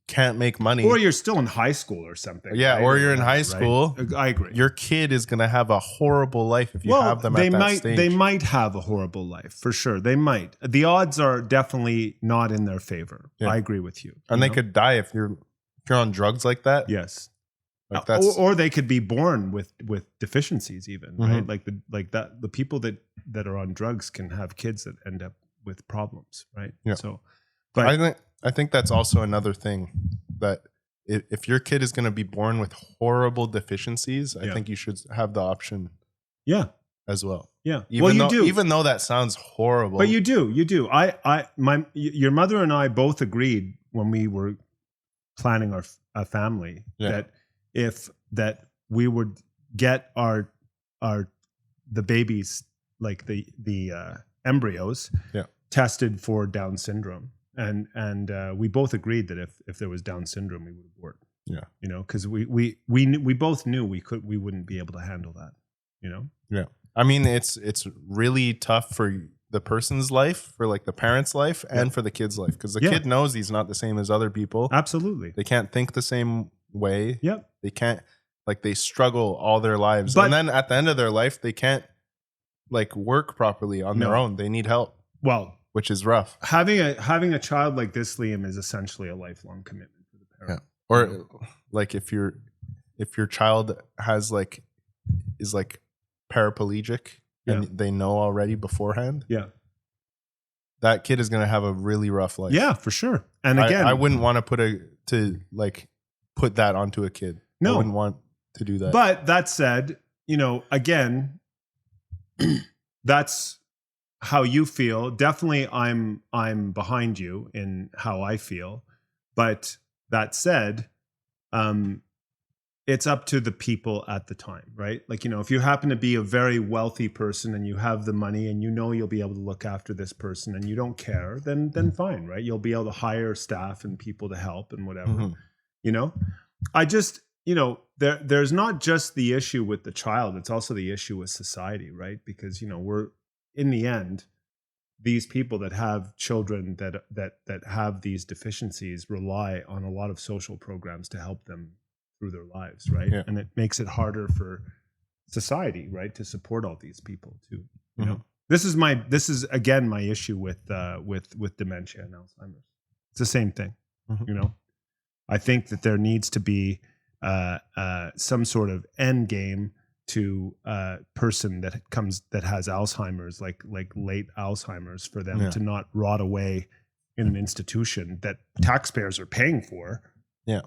Speaker 2: can't make money...
Speaker 1: Or you're still in high school or something.
Speaker 2: Yeah,
Speaker 1: right?
Speaker 2: or you're in high school.
Speaker 1: Right? I agree.
Speaker 2: Your kid is going to have a horrible life if you have them at that stage.
Speaker 1: They might have a horrible life, for sure. They might. The odds are definitely not in their favor. Yeah. I agree with you.
Speaker 2: And they could die if you're on drugs like that.
Speaker 1: Yes.
Speaker 2: Like that's,
Speaker 1: or they could be born with deficiencies even, right? Like the people that are on drugs can have kids that end up with problems, right?
Speaker 2: Yeah.
Speaker 1: So, but
Speaker 2: I think that's also another thing, that if your kid is going to be born with horrible deficiencies, I think you should have the option.
Speaker 1: Yeah.
Speaker 2: As well.
Speaker 1: Yeah.
Speaker 2: Even though that sounds horrible.
Speaker 1: But you do. Your mother and I both agreed when we were planning our family that we would get the babies, like the embryos, tested for Down syndrome. And we both agreed that if there was Down syndrome, we would abort.
Speaker 2: Yeah.
Speaker 1: You know, because we both knew we wouldn't be able to handle that. You know.
Speaker 2: Yeah. I mean, it's really tough for the person's life, for like the parent's life, and for the kid's life, because the kid knows he's not the same as other people.
Speaker 1: Absolutely.
Speaker 2: They can't think the same way.
Speaker 1: Yep.
Speaker 2: They can't, like, they struggle all their lives,
Speaker 1: but,
Speaker 2: and then at the end of their life, they can't like work properly on their own. They need help.
Speaker 1: Well.
Speaker 2: Which is rough.
Speaker 1: Having a child like this, Liam, is essentially a lifelong commitment for the parent.
Speaker 2: Yeah. Or like if your child is paraplegic and they know already beforehand.
Speaker 1: Yeah.
Speaker 2: That kid is going to have a really rough life.
Speaker 1: Yeah, for sure. And again,
Speaker 2: I wouldn't want to put that onto a kid.
Speaker 1: No.
Speaker 2: I wouldn't want to do that.
Speaker 1: But that said, you know, again, that's how you feel. Definitely I'm behind you in how I feel. But that said, it's up to the people at the time, right? Like, you know, if you happen to be a very wealthy person and you have the money and you know you'll be able to look after this person and you don't care, then fine, right? You'll be able to hire staff and people to help and whatever. You know? I just, you know, there's not just the issue with the child, it's also the issue with society, right? Because, you know, we're, in the end, these people that have children that have these deficiencies rely on a lot of social programs to help them through their lives, right? Yeah. And it makes it harder for society, right, to support all these people too. You know, this is again my issue with dementia and Alzheimer's. It's the same thing. You know, I think that there needs to be some sort of end game to a person that has Alzheimer's, like late Alzheimer's, for them to not rot away in an institution that taxpayers are paying for. Yeah.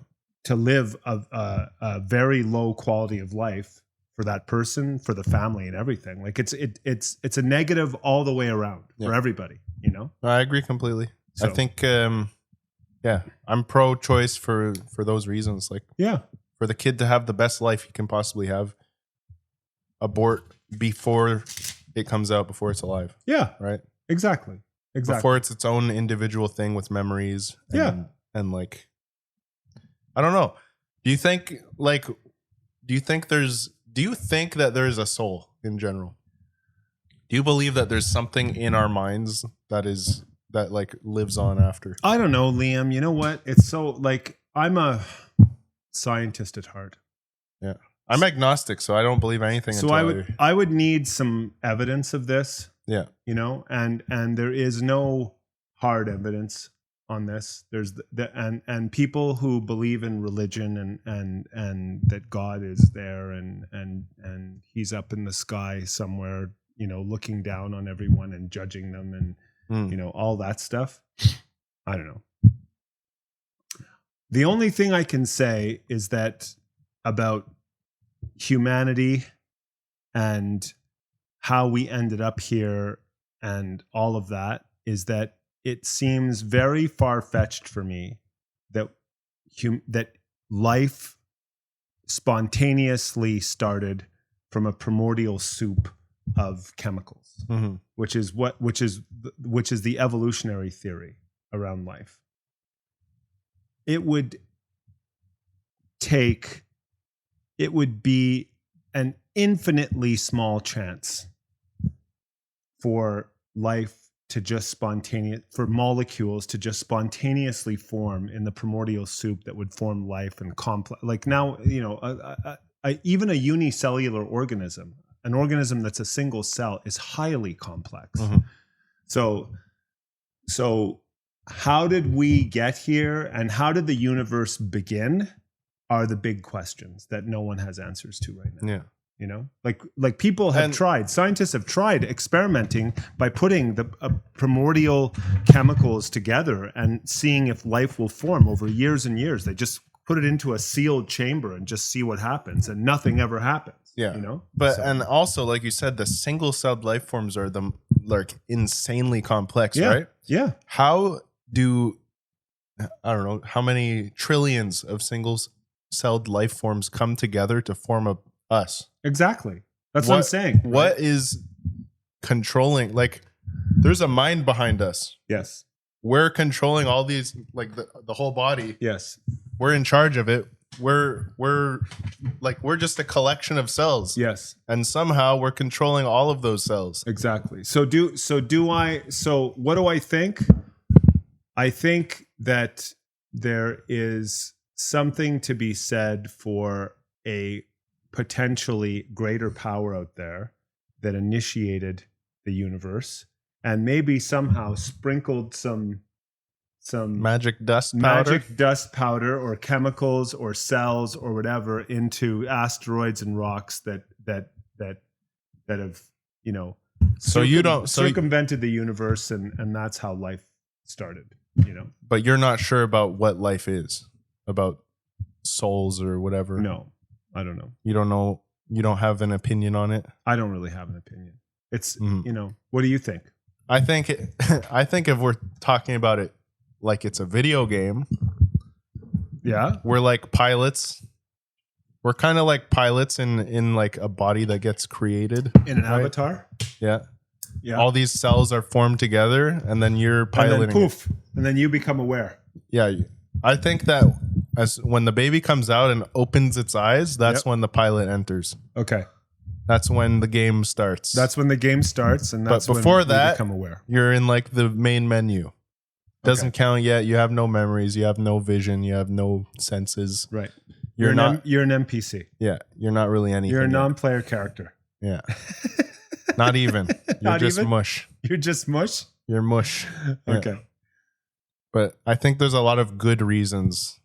Speaker 1: To live a very low quality of life for that person, for the family, and everything. Like it's a negative all the way around for everybody. You know.
Speaker 2: I agree completely. So, I think, I'm pro-choice for those reasons. Like, for the kid to have the best life he can possibly have, abort before it comes out, before it's alive. Yeah. Right. Exactly. Before it's its own individual thing with memories. And like, I don't know. Do you think that there's a soul in general? Do you believe that there's something in our minds that like lives on after? I don't know, Liam. You know what? It's so, like, I'm a scientist at heart. Yeah. I'm agnostic, so I don't believe anything.
Speaker 1: So I would need some evidence of this.
Speaker 2: Yeah.
Speaker 1: You know, and there is no hard evidence on this. There's and people who believe in religion and that God is there and he's up in the sky somewhere, you know, looking down on everyone and judging them and you know, all that stuff. I don't know. The only thing I can say is that about humanity and how we ended up here and all of that is that it seems very far-fetched for me that that life spontaneously started from a primordial soup of chemicals, which is the evolutionary theory around life. It would be an infinitely small chance for life to just for molecules to just spontaneously form in the primordial soup that would form life and complex. Like now, you know, even a unicellular organism, an organism that's a single cell, is highly complex. So how did we get here and how did the universe begin are the big questions that no one has answers to right now.
Speaker 2: Yeah.
Speaker 1: You know, like people have tried, scientists have tried experimenting by putting the primordial chemicals together and seeing if life will form over years and years. They just put it into a sealed chamber and just see what happens, and nothing ever happens.
Speaker 2: Yeah,
Speaker 1: you know.
Speaker 2: But and also, like you said, the single-celled life forms are insanely complex, right?
Speaker 1: Yeah.
Speaker 2: How do I don't know how many trillions of single-celled life forms come together to form us?
Speaker 1: Exactly. That's what I'm saying.
Speaker 2: What is controlling? Like, there's a mind behind us.
Speaker 1: Yes.
Speaker 2: We're controlling all these, like the whole body.
Speaker 1: Yes.
Speaker 2: We're in charge of it. We're just a collection of cells.
Speaker 1: Yes.
Speaker 2: And somehow we're controlling all of those cells.
Speaker 1: Exactly. So what do I think? I think that there is something to be said for a potentially greater power out there that initiated the universe and maybe somehow sprinkled some
Speaker 2: magic dust
Speaker 1: powder or chemicals or cells or whatever into asteroids and rocks that have, you know, circumvented the universe, and that's how life started, you know.
Speaker 2: But you're not sure about what life is, about souls or whatever.
Speaker 1: No, I don't know.
Speaker 2: You don't know. You don't have an opinion on it.
Speaker 1: I don't really have an opinion. It's you know. What do you think?
Speaker 2: I think if we're talking about it like it's a video game,
Speaker 1: yeah,
Speaker 2: we're like pilots. We're kind of like pilots in like a body that gets created
Speaker 1: in an avatar.
Speaker 2: Yeah.
Speaker 1: Yeah.
Speaker 2: All these cells are formed together, and then you're piloting.
Speaker 1: And then poof, and then you become aware.
Speaker 2: Yeah, I think that when the baby comes out and opens its eyes, that's when the pilot enters.
Speaker 1: Okay.
Speaker 2: That's when the game starts.
Speaker 1: That's when the game starts, and that's
Speaker 2: but before
Speaker 1: when
Speaker 2: that,
Speaker 1: you become aware.
Speaker 2: You're in like the main menu. Doesn't count yet. You have no memories. You have no vision. You have no senses.
Speaker 1: Right.
Speaker 2: You're an
Speaker 1: NPC.
Speaker 2: Yeah. You're not really anything.
Speaker 1: You're a non-player character.
Speaker 2: Yeah. Not even. You're just mush.
Speaker 1: You're just mush?
Speaker 2: You're mush.
Speaker 1: Okay.
Speaker 2: Yeah. But I think there's a lot of good reasons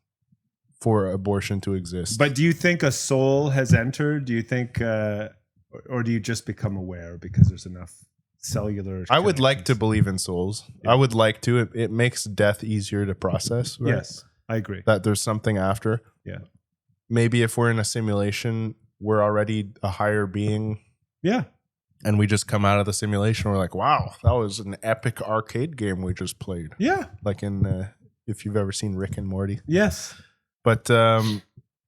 Speaker 2: for abortion to exist.
Speaker 1: But do you think a soul has entered? Do you think, or do you just become aware because there's enough cellular?
Speaker 2: I would like to believe in souls. Yeah. I would like to. It makes death easier to process. Right?
Speaker 1: Yes, I agree.
Speaker 2: That there's something after.
Speaker 1: Yeah.
Speaker 2: Maybe if we're in a simulation, we're already a higher being.
Speaker 1: Yeah.
Speaker 2: And we just come out of the simulation. We're like, wow, that was an epic arcade game we just played.
Speaker 1: Yeah.
Speaker 2: Like in, if you've ever seen Rick and Morty.
Speaker 1: Yes.
Speaker 2: But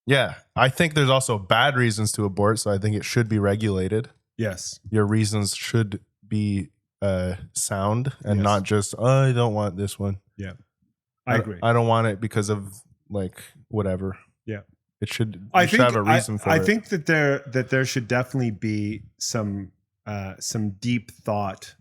Speaker 2: yeah, I think there's also bad reasons to abort. So I think it should be regulated.
Speaker 1: Yes.
Speaker 2: Your reasons should be sound and not just, oh, I don't want this one.
Speaker 1: Yeah. I agree.
Speaker 2: I don't want it because of like whatever.
Speaker 1: Yeah.
Speaker 2: It should, should have a reason for it.
Speaker 1: I think that there should definitely be some deep thought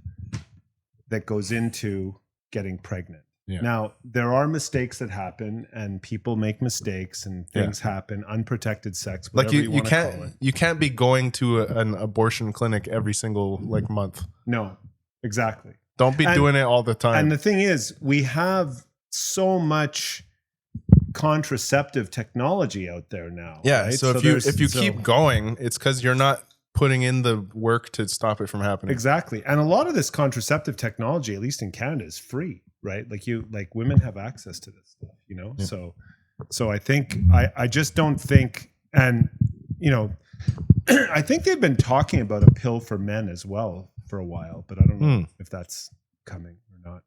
Speaker 1: that goes into getting pregnant.
Speaker 2: Yeah.
Speaker 1: Now, there are mistakes that happen, and people make mistakes, and things happen. Unprotected sex,
Speaker 2: like
Speaker 1: whatever you
Speaker 2: can't
Speaker 1: call it.
Speaker 2: you can't be going to an abortion clinic every single like month.
Speaker 1: No, exactly.
Speaker 2: Don't be doing it all the time.
Speaker 1: And the thing is, we have so much contraceptive technology out there now.
Speaker 2: Yeah.
Speaker 1: Right?
Speaker 2: So if you keep going, it's because you're not putting in the work to stop it from happening.
Speaker 1: Exactly. And a lot of this contraceptive technology, at least in Canada, is free, right? Like women have access to this stuff, you know? Yeah. So I think, I just don't think, and, you know, I think they've been talking about a pill for men as well for a while, but I don't know if that's coming or not.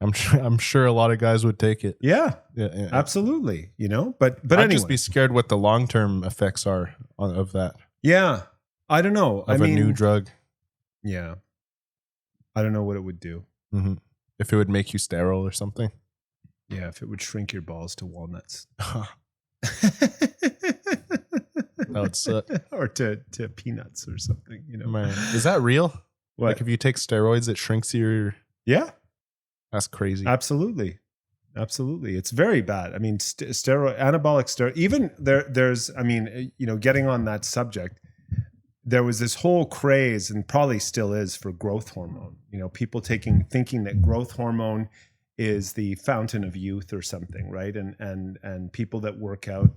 Speaker 2: I'm sure a lot of guys would take it.
Speaker 1: Yeah. Absolutely. You know, but I'd anyway.
Speaker 2: Just be scared what the long-term effects are of that.
Speaker 1: Yeah. I don't know.
Speaker 2: Of a new drug.
Speaker 1: Yeah. I don't know what it would do.
Speaker 2: Mm-hmm. If it would make you sterile or something.
Speaker 1: Yeah. If it would shrink your balls to walnuts.
Speaker 2: That would suck.
Speaker 1: Or to peanuts or something, you know.
Speaker 2: Man. Is that real?
Speaker 1: What?
Speaker 2: Like if you take steroids, it shrinks your...
Speaker 1: Yeah.
Speaker 2: That's crazy.
Speaker 1: Absolutely. It's very bad. I mean, anabolic steroid, even there's, I mean, you know, getting on that subject, there was this whole craze, and probably still is, for growth hormone. You know, people thinking that growth hormone is the fountain of youth or something, right? And people that work out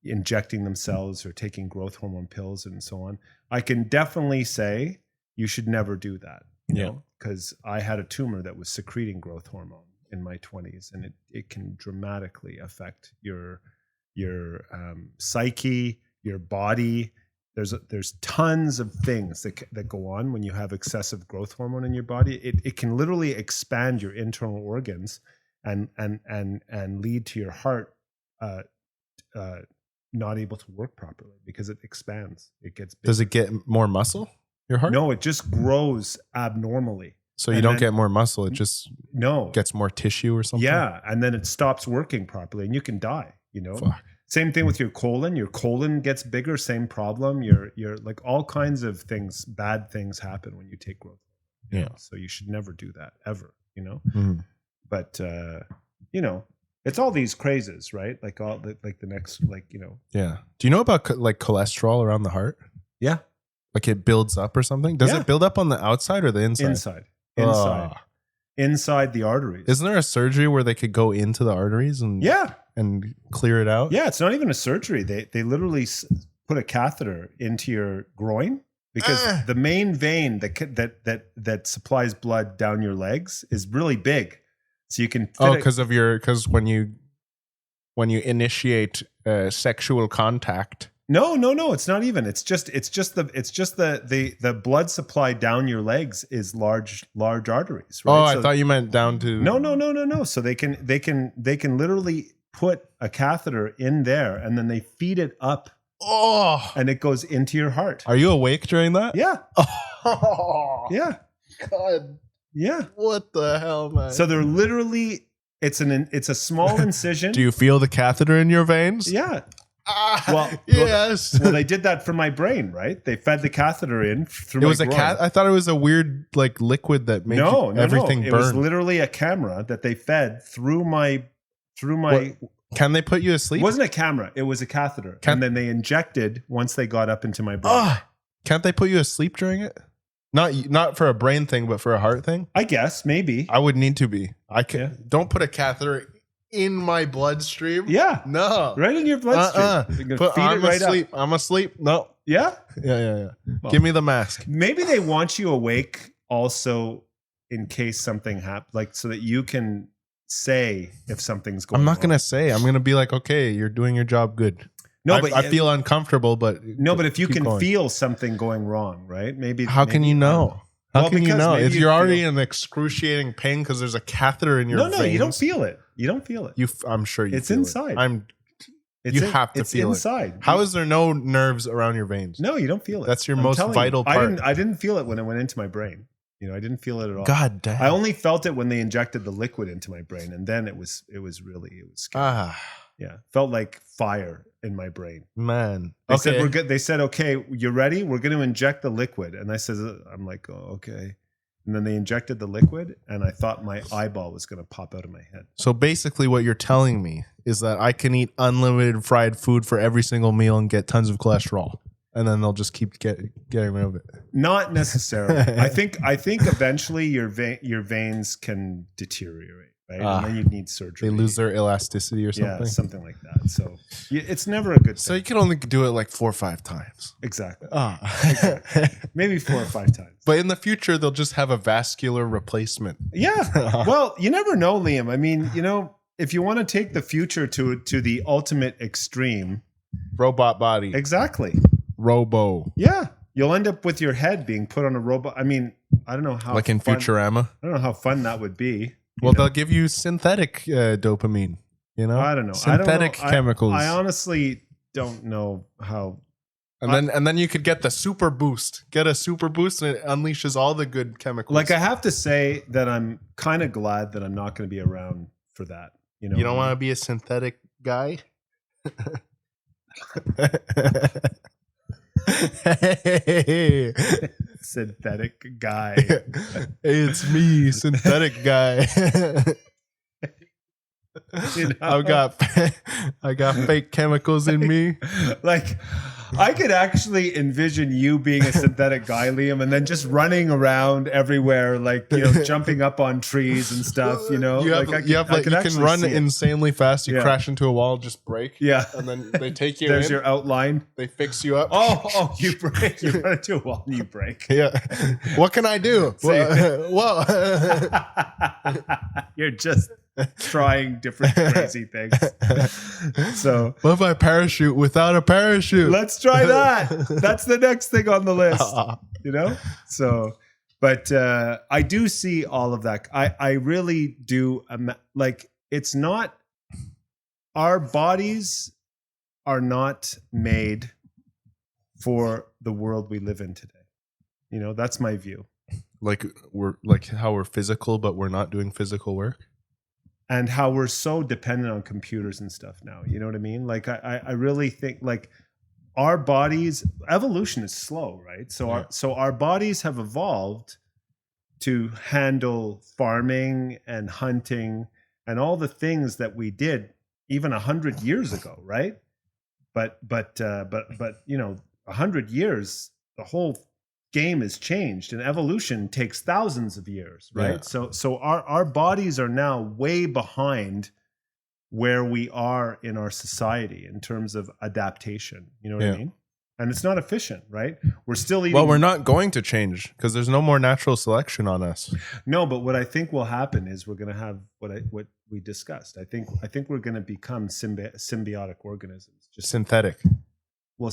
Speaker 1: injecting themselves or taking growth hormone pills and so on. I can definitely say you should never do that. You know, because I had a tumor that was secreting growth hormone in my 20s, and it can dramatically affect your psyche, your body. There's tons of things that go on when you have excessive growth hormone in your body. It can literally expand your internal organs and lead to your heart not able to work properly because it expands. It gets bigger.
Speaker 2: Does it get more muscle? Your heart?
Speaker 1: No, it just grows abnormally.
Speaker 2: So you don't get more muscle. It just gets more tissue or something.
Speaker 1: Yeah, and then it stops working properly, and you can die. You know.
Speaker 2: Fuck.
Speaker 1: Same thing with your colon. Your colon gets bigger. Same problem. You're like all kinds of things. Bad things happen when you take growth.
Speaker 2: Yeah.
Speaker 1: So you should never do that ever. You know.
Speaker 2: Mm-hmm.
Speaker 1: But you know, it's all these crazes, right? Like the next, like, you know.
Speaker 2: Yeah. Do you know about like cholesterol around the heart?
Speaker 1: Yeah.
Speaker 2: Like it builds up or something? Does it build up on the outside or the inside?
Speaker 1: Inside the arteries.
Speaker 2: Isn't there a surgery where they could go into the arteries and clear it out?
Speaker 1: Yeah, it's not even a surgery. They literally put a catheter into your groin because the main vein that supplies blood down your legs is really big, so you can fit
Speaker 2: because when you initiate sexual contact.
Speaker 1: No, it's not even. It's just the blood supply down your legs is large arteries. Right?
Speaker 2: Oh, I thought you meant down to.
Speaker 1: No. So they can literally put a catheter in there, and then they feed it up.
Speaker 2: Oh,
Speaker 1: and it goes into your heart.
Speaker 2: Are you awake during that?
Speaker 1: Yeah.
Speaker 2: Oh,
Speaker 1: yeah.
Speaker 2: God.
Speaker 1: Yeah.
Speaker 2: What the hell, man?
Speaker 1: So they're literally. It's a small incision.
Speaker 2: Do you feel the catheter in your veins?
Speaker 1: Yeah.
Speaker 2: Well, yes.
Speaker 1: Well, they did that for my brain, right? They fed the catheter in through my groin.
Speaker 2: I thought it was a weird like liquid that made everything burn.
Speaker 1: It was literally a camera that they fed through my. What?
Speaker 2: Can they put you asleep?
Speaker 1: It wasn't a camera. It was a catheter, and then they injected once they got up into my brain.
Speaker 2: Can't they put you asleep during it? Not for a brain thing, but for a heart thing.
Speaker 1: I guess maybe
Speaker 2: I would need to be. I can. Yeah. Don't put a catheter in my bloodstream.
Speaker 1: Yeah.
Speaker 2: No.
Speaker 1: Right in your bloodstream.
Speaker 2: I'm asleep. I'm asleep. No.
Speaker 1: Yeah?
Speaker 2: Yeah. Well, give me the mask.
Speaker 1: Maybe they want you awake also in case something happens, like so that you can say if something's going on.
Speaker 2: I'm not going to say. I'm going to be like, okay, you're doing your job good.
Speaker 1: No, but
Speaker 2: I feel uncomfortable, but
Speaker 1: if you can feel something going wrong, right?
Speaker 2: How can you know? How can you know? If you're already in excruciating pain because there's a catheter in your veins.
Speaker 1: No, you don't feel it. You don't feel it.
Speaker 2: I'm sure you.
Speaker 1: It's
Speaker 2: feel
Speaker 1: inside.
Speaker 2: You have to feel
Speaker 1: inside.
Speaker 2: How is there no nerves around your veins?
Speaker 1: No, you don't feel it.
Speaker 2: That's your most vital part.
Speaker 1: I didn't feel it when it went into my brain. You know, I didn't feel it at all.
Speaker 2: God damn.
Speaker 1: I only felt it when they injected the liquid into my brain, and then it was scary. Yeah, felt like fire in my brain.
Speaker 2: Man,
Speaker 1: they said we're good. They said, okay, you're ready. We're going to inject the liquid, and I said, I'm like, oh, okay. And then they injected the liquid, and I thought my eyeball was going to pop out of my head.
Speaker 2: So basically what you're telling me is that I can eat unlimited fried food for every single meal and get tons of cholesterol. And then they'll just keep getting rid of it.
Speaker 1: Not necessarily. I think eventually your veins can deteriorate, right? And then you need surgery.
Speaker 2: They lose their elasticity or something.
Speaker 1: Yeah, something like that. So it's never a good thing.
Speaker 2: So you can only do it like 4 or 5 times.
Speaker 1: Exactly. Exactly. Maybe 4 or 5 times.
Speaker 2: But in the future, they'll just have a vascular replacement.
Speaker 1: Yeah. Well, you never know, Liam. I mean, if you want to take the future to the ultimate extreme.
Speaker 2: Robot body.
Speaker 1: Exactly.
Speaker 2: Robo.
Speaker 1: Yeah. You'll end up with your head being put on a robot. I mean, I don't know how.
Speaker 2: Like in Futurama?
Speaker 1: I don't know how fun that would be.
Speaker 2: Well, they'll give you synthetic dopamine.
Speaker 1: I don't know.
Speaker 2: Synthetic chemicals.
Speaker 1: I honestly don't know how.
Speaker 2: And then you could get the super boost. Get a super boost and it unleashes all the good chemicals.
Speaker 1: Like I have to say that I'm kind of glad that I'm not going to be around for that. You
Speaker 2: don't want to be a synthetic guy? Hey.
Speaker 1: Synthetic guy.
Speaker 2: Hey, it's me, synthetic guy. I got fake chemicals in me.
Speaker 1: Like I could actually envision you being a synthetic guy, Liam, and then just running around everywhere, like jumping up on trees and stuff. You
Speaker 2: can run insanely fast. You crash into a wall, just break.
Speaker 1: Yeah,
Speaker 2: and then they take you.
Speaker 1: There's your outline.
Speaker 2: They fix you up.
Speaker 1: Oh, you break. You run into a wall and you break.
Speaker 2: Yeah. What can I do? Whoa.
Speaker 1: You're just trying different crazy things. So
Speaker 2: what if I parachute without a parachute?
Speaker 1: Let's try that. That's the next thing on the list. So but I do see all of that. I really do. Like it's not, our bodies are not made for the world we live in today. That's my view.
Speaker 2: Like how we're physical, but we're not doing physical work.
Speaker 1: And how we're so dependent on computers and stuff now. You know what I mean? Like I really think like our bodies, evolution is slow, right? So our bodies have evolved to handle farming and hunting and all the things that we did even 100 years ago, right? But 100 years, the whole game has changed, and evolution takes thousands of years, right? So our bodies are now way behind where we are in our society in terms of adaptation. You know what I mean? And it's not efficient, right? We're still eating.
Speaker 2: Well, we're not going to change because there's no more natural selection on us.
Speaker 1: No, but what I think will happen is we're going to have what we discussed. I think we're going to become symbiotic organisms.
Speaker 2: Just synthetic.
Speaker 1: Well,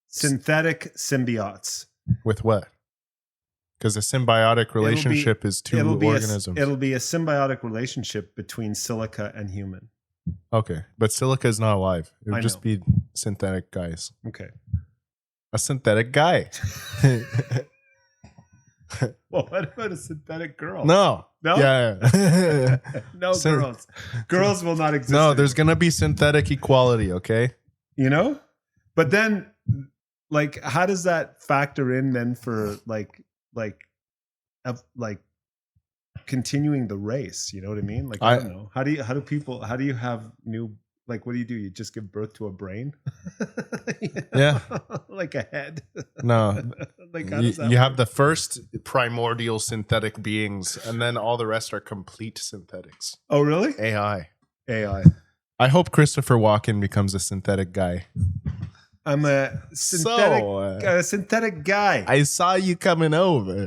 Speaker 1: synthetic symbiotes.
Speaker 2: With what? Because a symbiotic relationship is two organisms.
Speaker 1: It'll be a symbiotic relationship between silica and human.
Speaker 2: Okay, but silica is not alive. It would just be synthetic guys.
Speaker 1: Okay.
Speaker 2: A synthetic guy.
Speaker 1: Well, what about a synthetic girl?
Speaker 2: No.
Speaker 1: Yeah. No girls. Girls will not exist.
Speaker 2: No, there's going to be synthetic equality, okay?
Speaker 1: But then, like, how does that factor in then for like continuing the race? You know what I mean? Like, I don't know. How do you have new, like, what do? You just give birth to a brain?
Speaker 2: Yeah.
Speaker 1: Like a head?
Speaker 2: No.
Speaker 1: Like, how does that
Speaker 2: you have the first primordial synthetic beings, and then all the rest are complete synthetics.
Speaker 1: Oh, really?
Speaker 2: AI.
Speaker 1: I
Speaker 2: hope Christopher Walken becomes a synthetic guy.
Speaker 1: I'm a synthetic guy.
Speaker 2: I saw you coming over.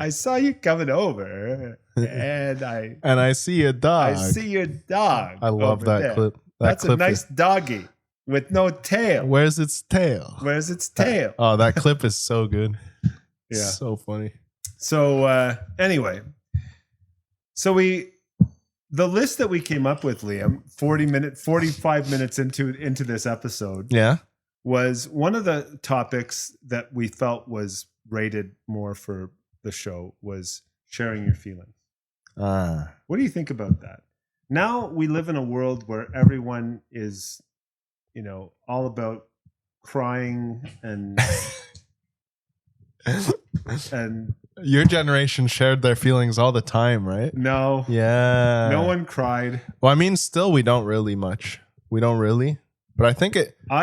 Speaker 1: And
Speaker 2: I see a dog.
Speaker 1: I see your dog.
Speaker 2: I love that
Speaker 1: there.
Speaker 2: clip.
Speaker 1: That's a nice doggy with no tail.
Speaker 2: Where's its tail?
Speaker 1: Oh,
Speaker 2: that clip is so good.
Speaker 1: Yeah.
Speaker 2: So funny.
Speaker 1: So anyway, the list that we came up with, Liam, 45 minutes into this episode.
Speaker 2: Yeah.
Speaker 1: Was one of the topics that we felt was rated more for the show was sharing your feelings. What do you think about that? Now we live in a world where everyone is, all about crying and
Speaker 2: Your generation shared their feelings all the time, right?
Speaker 1: No.
Speaker 2: Yeah.
Speaker 1: No one cried.
Speaker 2: Well, I mean, still, we don't really much. We don't really. But I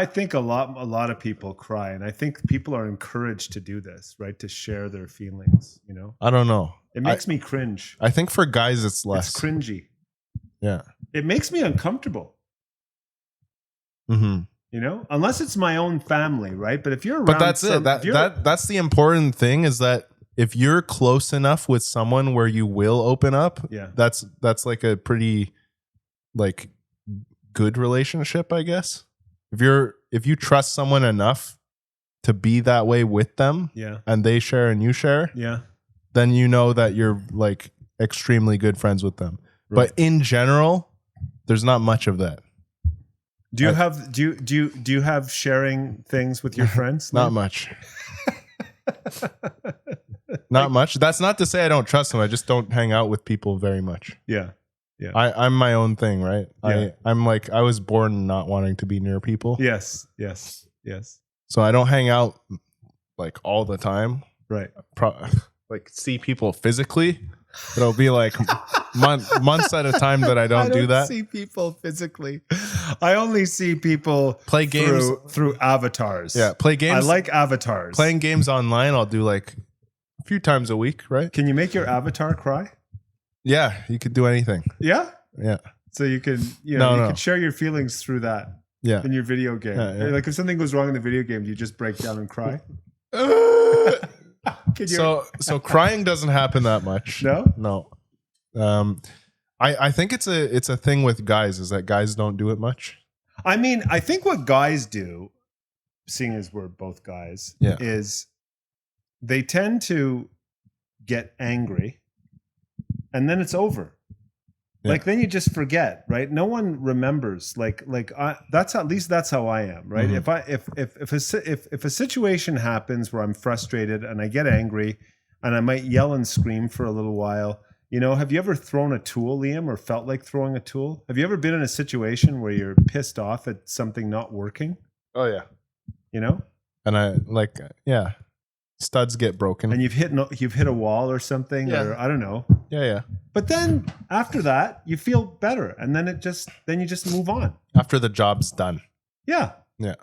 Speaker 2: think
Speaker 1: a lot of people cry, and I think people are encouraged to do this, right? To share their feelings, you know?
Speaker 2: I don't know.
Speaker 1: It makes me cringe.
Speaker 2: I think for guys, it's less.
Speaker 1: It's cringy.
Speaker 2: Yeah.
Speaker 1: It makes me uncomfortable.
Speaker 2: Mm-hmm.
Speaker 1: You know? Unless it's my own family, right? But if you're around...
Speaker 2: But that's it. That's the important thing, is that if you're close enough with someone where you will open up, that's like a pretty like good relationship, I guess. If you trust someone enough to be that way with them, and they share and you share, then you know that you're like extremely good friends with them. Right. But in general, there's not much of that. Do
Speaker 1: you have sharing things with your friends?
Speaker 2: Not much. Not much. That's not to say I don't trust them. I just don't hang out with people very much.
Speaker 1: Yeah.
Speaker 2: I'm my own thing, right?
Speaker 1: Yeah.
Speaker 2: I'm like, I was born not wanting to be near people.
Speaker 1: Yes.
Speaker 2: So I don't hang out like all the time.
Speaker 1: Right.
Speaker 2: Like see people physically. It'll be like months at a time that I don't do that.
Speaker 1: See people physically. I only see people
Speaker 2: play games
Speaker 1: through avatars.
Speaker 2: Yeah, play games.
Speaker 1: I like avatars.
Speaker 2: Playing games online, I'll do like a few times a week, right?
Speaker 1: Can you make your avatar cry?
Speaker 2: Yeah, you could do anything.
Speaker 1: Yeah?
Speaker 2: Yeah.
Speaker 1: So you can, you can share your feelings through that.
Speaker 2: Yeah.
Speaker 1: In your video game. Yeah. Like if something goes wrong in the video game, do you just break down and cry?
Speaker 2: So crying doesn't happen that much.
Speaker 1: No.
Speaker 2: I think it's a thing with guys, is that guys don't do it much.
Speaker 1: I mean, I think what guys do, seeing as we're both guys, is they tend to get angry and then it's over. Like then you just forget, right? No one remembers. That's at least that's how I am, right? Mm-hmm. If a situation happens where I'm frustrated and I get angry and I might yell and scream for a little while, you know, have you ever thrown a tool, Liam, or felt like throwing a tool? Have you ever been in a situation where you're pissed off at something not working?
Speaker 2: Oh yeah,
Speaker 1: you know.
Speaker 2: And I studs get broken,
Speaker 1: and you've hit a wall or something, or I don't know.
Speaker 2: Yeah.
Speaker 1: But then after that, you feel better, and then you just move on.
Speaker 2: After the job's done.
Speaker 1: Yeah. And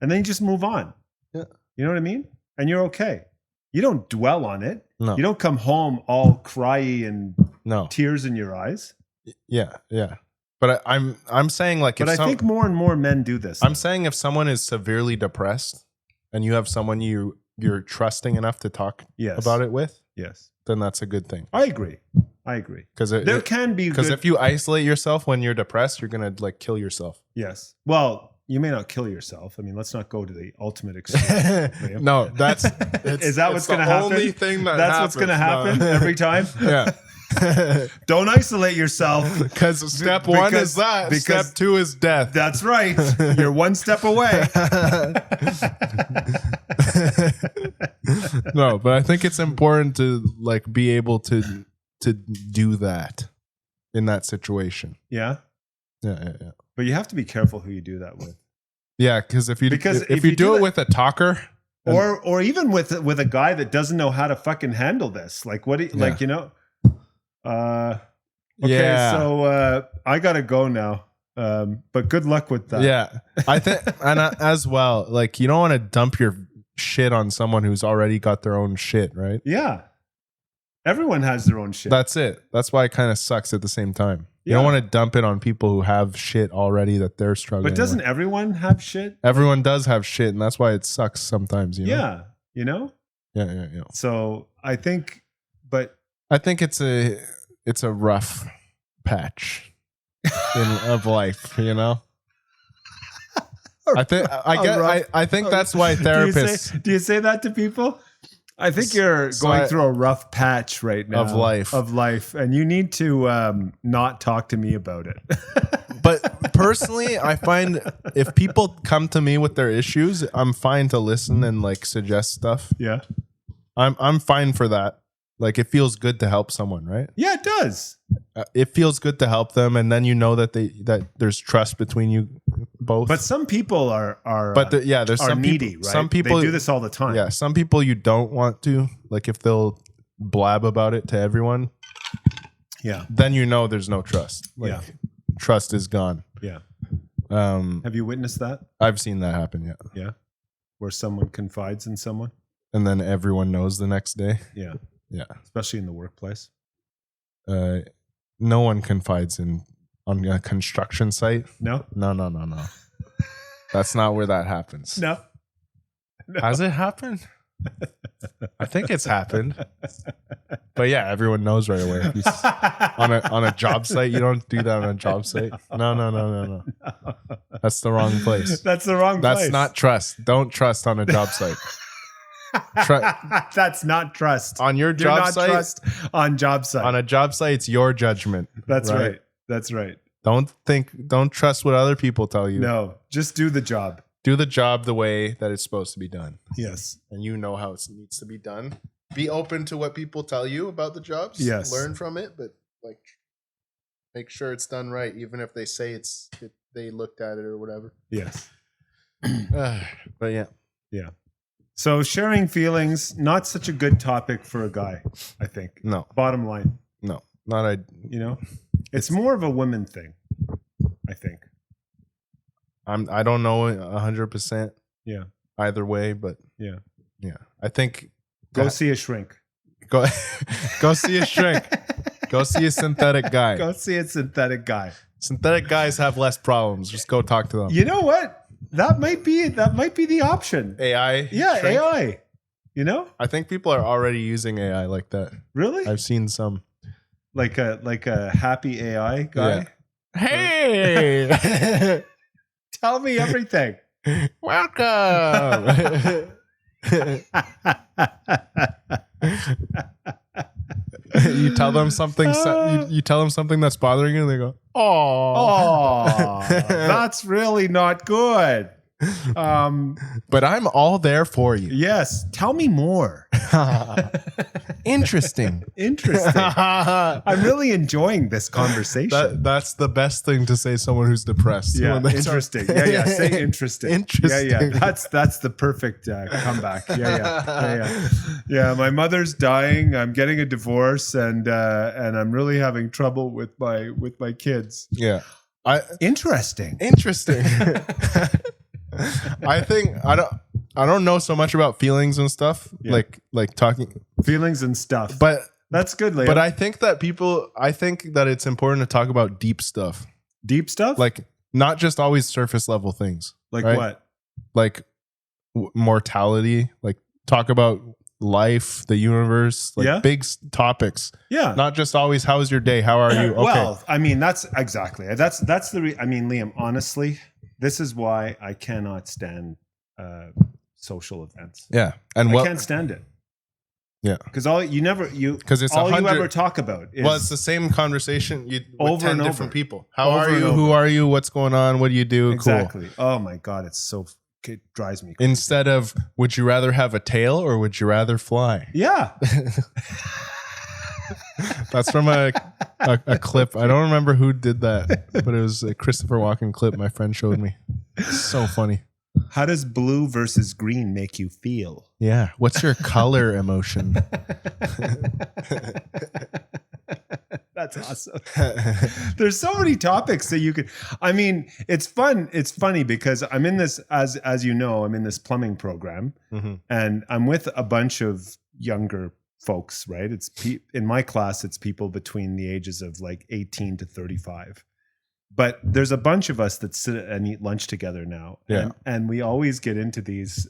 Speaker 1: then you just move on.
Speaker 2: Yeah.
Speaker 1: You know what I mean? And you're okay. You don't dwell on it.
Speaker 2: No.
Speaker 1: You don't come home all cryy and tears in your eyes.
Speaker 2: Yeah. But I'm saying like,
Speaker 1: but I think more and more men do this.
Speaker 2: I'm saying if someone is severely depressed and you have someone you're trusting enough to talk about it with, then that's a good thing.
Speaker 1: I agree. Because there can be,
Speaker 2: because if you isolate yourself when you're depressed, you're gonna like kill yourself.
Speaker 1: Yes. Well, you may not kill yourself. I mean, let's not go to the ultimate extreme.
Speaker 2: No,
Speaker 1: is that what's going to happen?
Speaker 2: Only thing
Speaker 1: that's what's going to happen every time.
Speaker 2: Yeah.
Speaker 1: Don't isolate yourself,
Speaker 2: because step one is that. Step two is death.
Speaker 1: That's right. You're one step away.
Speaker 2: No, but I think it's important to like be able to do that in that situation.
Speaker 1: Yeah. But you have to be careful who you do that with.
Speaker 2: Yeah, because if you do it with a talker,
Speaker 1: or even with a guy that doesn't know how to fucking handle this, like like, you know. Okay, so I gotta go now. But good luck with that.
Speaker 2: Yeah, I think, and as well, like you don't want to dump your shit on someone who's already got their own shit, right?
Speaker 1: Yeah, everyone has their own shit.
Speaker 2: That's it. That's why it kind of sucks at the same time. You don't want to dump it on people who have shit already that they're struggling.
Speaker 1: But doesn't everyone have shit?
Speaker 2: Everyone does have shit, and that's why it sucks sometimes. You know?
Speaker 1: Yeah, you know.
Speaker 2: Yeah.
Speaker 1: So I think
Speaker 2: it's a rough patch of life, you know. I think that's why therapists.
Speaker 1: Do you say that to people? I think you're going through a rough patch right now of life, and you need to not talk to me about it.
Speaker 2: But personally, I find if people come to me with their issues, I'm fine to listen and like suggest stuff.
Speaker 1: Yeah,
Speaker 2: I'm fine for that. Like it feels good to help someone, right?
Speaker 1: Yeah, it does.
Speaker 2: It feels good to help them, and then you know that there's trust between you both.
Speaker 1: But some people
Speaker 2: there's some
Speaker 1: needy,
Speaker 2: people,
Speaker 1: right?
Speaker 2: Some people
Speaker 1: they do this all the time.
Speaker 2: Yeah, some people you don't want to, like if they'll blab about it to everyone, then you know there's no trust. Like, trust is gone.
Speaker 1: Yeah. Have you witnessed that?
Speaker 2: I've seen that happen. Yeah.
Speaker 1: Yeah. Where someone confides in someone,
Speaker 2: and then everyone knows the next day.
Speaker 1: Yeah.
Speaker 2: Yeah.
Speaker 1: Especially in the workplace.
Speaker 2: No one confides on a construction site.
Speaker 1: No.
Speaker 2: That's not where that happens.
Speaker 1: No.
Speaker 2: Has it happened? I think it's happened. But yeah, everyone knows right away. If you, on a job site, you don't do that on a job site. No. That's the wrong place.
Speaker 1: That's the wrong place.
Speaker 2: That's not trust. Don't trust on a job site.
Speaker 1: That's not trust.
Speaker 2: On your job site.
Speaker 1: Trust on job site.
Speaker 2: On a job site, it's your judgment.
Speaker 1: That's right. That's right.
Speaker 2: Don't trust what other people tell you.
Speaker 1: No, just do the job.
Speaker 2: Do the job the way that it's supposed to be done.
Speaker 1: Yes.
Speaker 2: And you know how it needs to be done. Be open to what people tell you about the jobs.
Speaker 1: Yes.
Speaker 2: Learn from it, but like make sure it's done right, even if they say they looked at it or whatever.
Speaker 1: Yes.
Speaker 2: But yeah.
Speaker 1: Yeah. So sharing feelings, not such a good topic for a guy, I think.
Speaker 2: No.
Speaker 1: Bottom line.
Speaker 2: No. Not a
Speaker 1: it's more of a women thing, I think.
Speaker 2: I don't know 100%.
Speaker 1: Yeah.
Speaker 2: Either way, but
Speaker 1: yeah.
Speaker 2: I think
Speaker 1: go see a shrink.
Speaker 2: Go see a shrink. Go see a synthetic guy.
Speaker 1: Go see a synthetic guy.
Speaker 2: Synthetic guys have less problems. Just go talk to them.
Speaker 1: You know what? That might be the option.
Speaker 2: AI.
Speaker 1: Yeah,
Speaker 2: shrink.
Speaker 1: AI. You know?
Speaker 2: I think people are already using AI like that.
Speaker 1: Really?
Speaker 2: I've seen some.
Speaker 1: Like a happy AI guy.
Speaker 2: Yeah. Hey.
Speaker 1: Tell me everything.
Speaker 2: Welcome. You tell them something. You tell them something that's bothering you, and they go, "Oh,
Speaker 1: that's really not good."
Speaker 2: But I'm all there for you.
Speaker 1: Yes, tell me more.
Speaker 2: Interesting.
Speaker 1: I'm really enjoying this conversation.
Speaker 2: That's the best thing to say to someone who's depressed.
Speaker 1: Yeah, interesting. Yeah. Say interesting.
Speaker 2: Interesting.
Speaker 1: Yeah. That's the perfect comeback. Yeah. My mother's dying. I'm getting a divorce, and I'm really having trouble with my kids.
Speaker 2: Yeah.
Speaker 1: Interesting.
Speaker 2: I think I don't know so much about feelings and stuff, like talking
Speaker 1: feelings and stuff,
Speaker 2: but
Speaker 1: that's good. Liam.
Speaker 2: But I think that it's important to talk about deep stuff, like not just always surface level things.
Speaker 1: Like
Speaker 2: right?
Speaker 1: what?
Speaker 2: Like mortality. Like talk about life, the universe, like big topics. Yeah, not just always how's your day, how are you? Okay.
Speaker 1: Well, I mean that's exactly that's I mean, Liam, honestly. This is why I cannot stand social events.
Speaker 2: Yeah,
Speaker 1: and I can't stand it.
Speaker 2: Yeah,
Speaker 1: because you ever talk about is
Speaker 2: it's the same conversation with
Speaker 1: over
Speaker 2: 10
Speaker 1: and
Speaker 2: different
Speaker 1: over.
Speaker 2: People. How are you? Who are you? What's going on? What do you do?
Speaker 1: Exactly.
Speaker 2: Cool.
Speaker 1: Oh my god, it drives me crazy.
Speaker 2: Instead of would you rather have a tail or would you rather fly?
Speaker 1: Yeah.
Speaker 2: That's from a clip. I don't remember who did that, but it was a Christopher Walken clip my friend showed me. It's so funny.
Speaker 1: How does blue versus green make you feel?
Speaker 2: Yeah. What's your color emotion?
Speaker 1: That's awesome. There's so many topics that you could. I mean, it's fun. It's funny because I'm in this, as you know, I'm in this plumbing program, and I'm with a bunch of younger folks, right? It's in my class, it's people between the ages of like 18 to 35. But there's a bunch of us that sit and eat lunch together now.
Speaker 2: Yeah.
Speaker 1: And we always get into these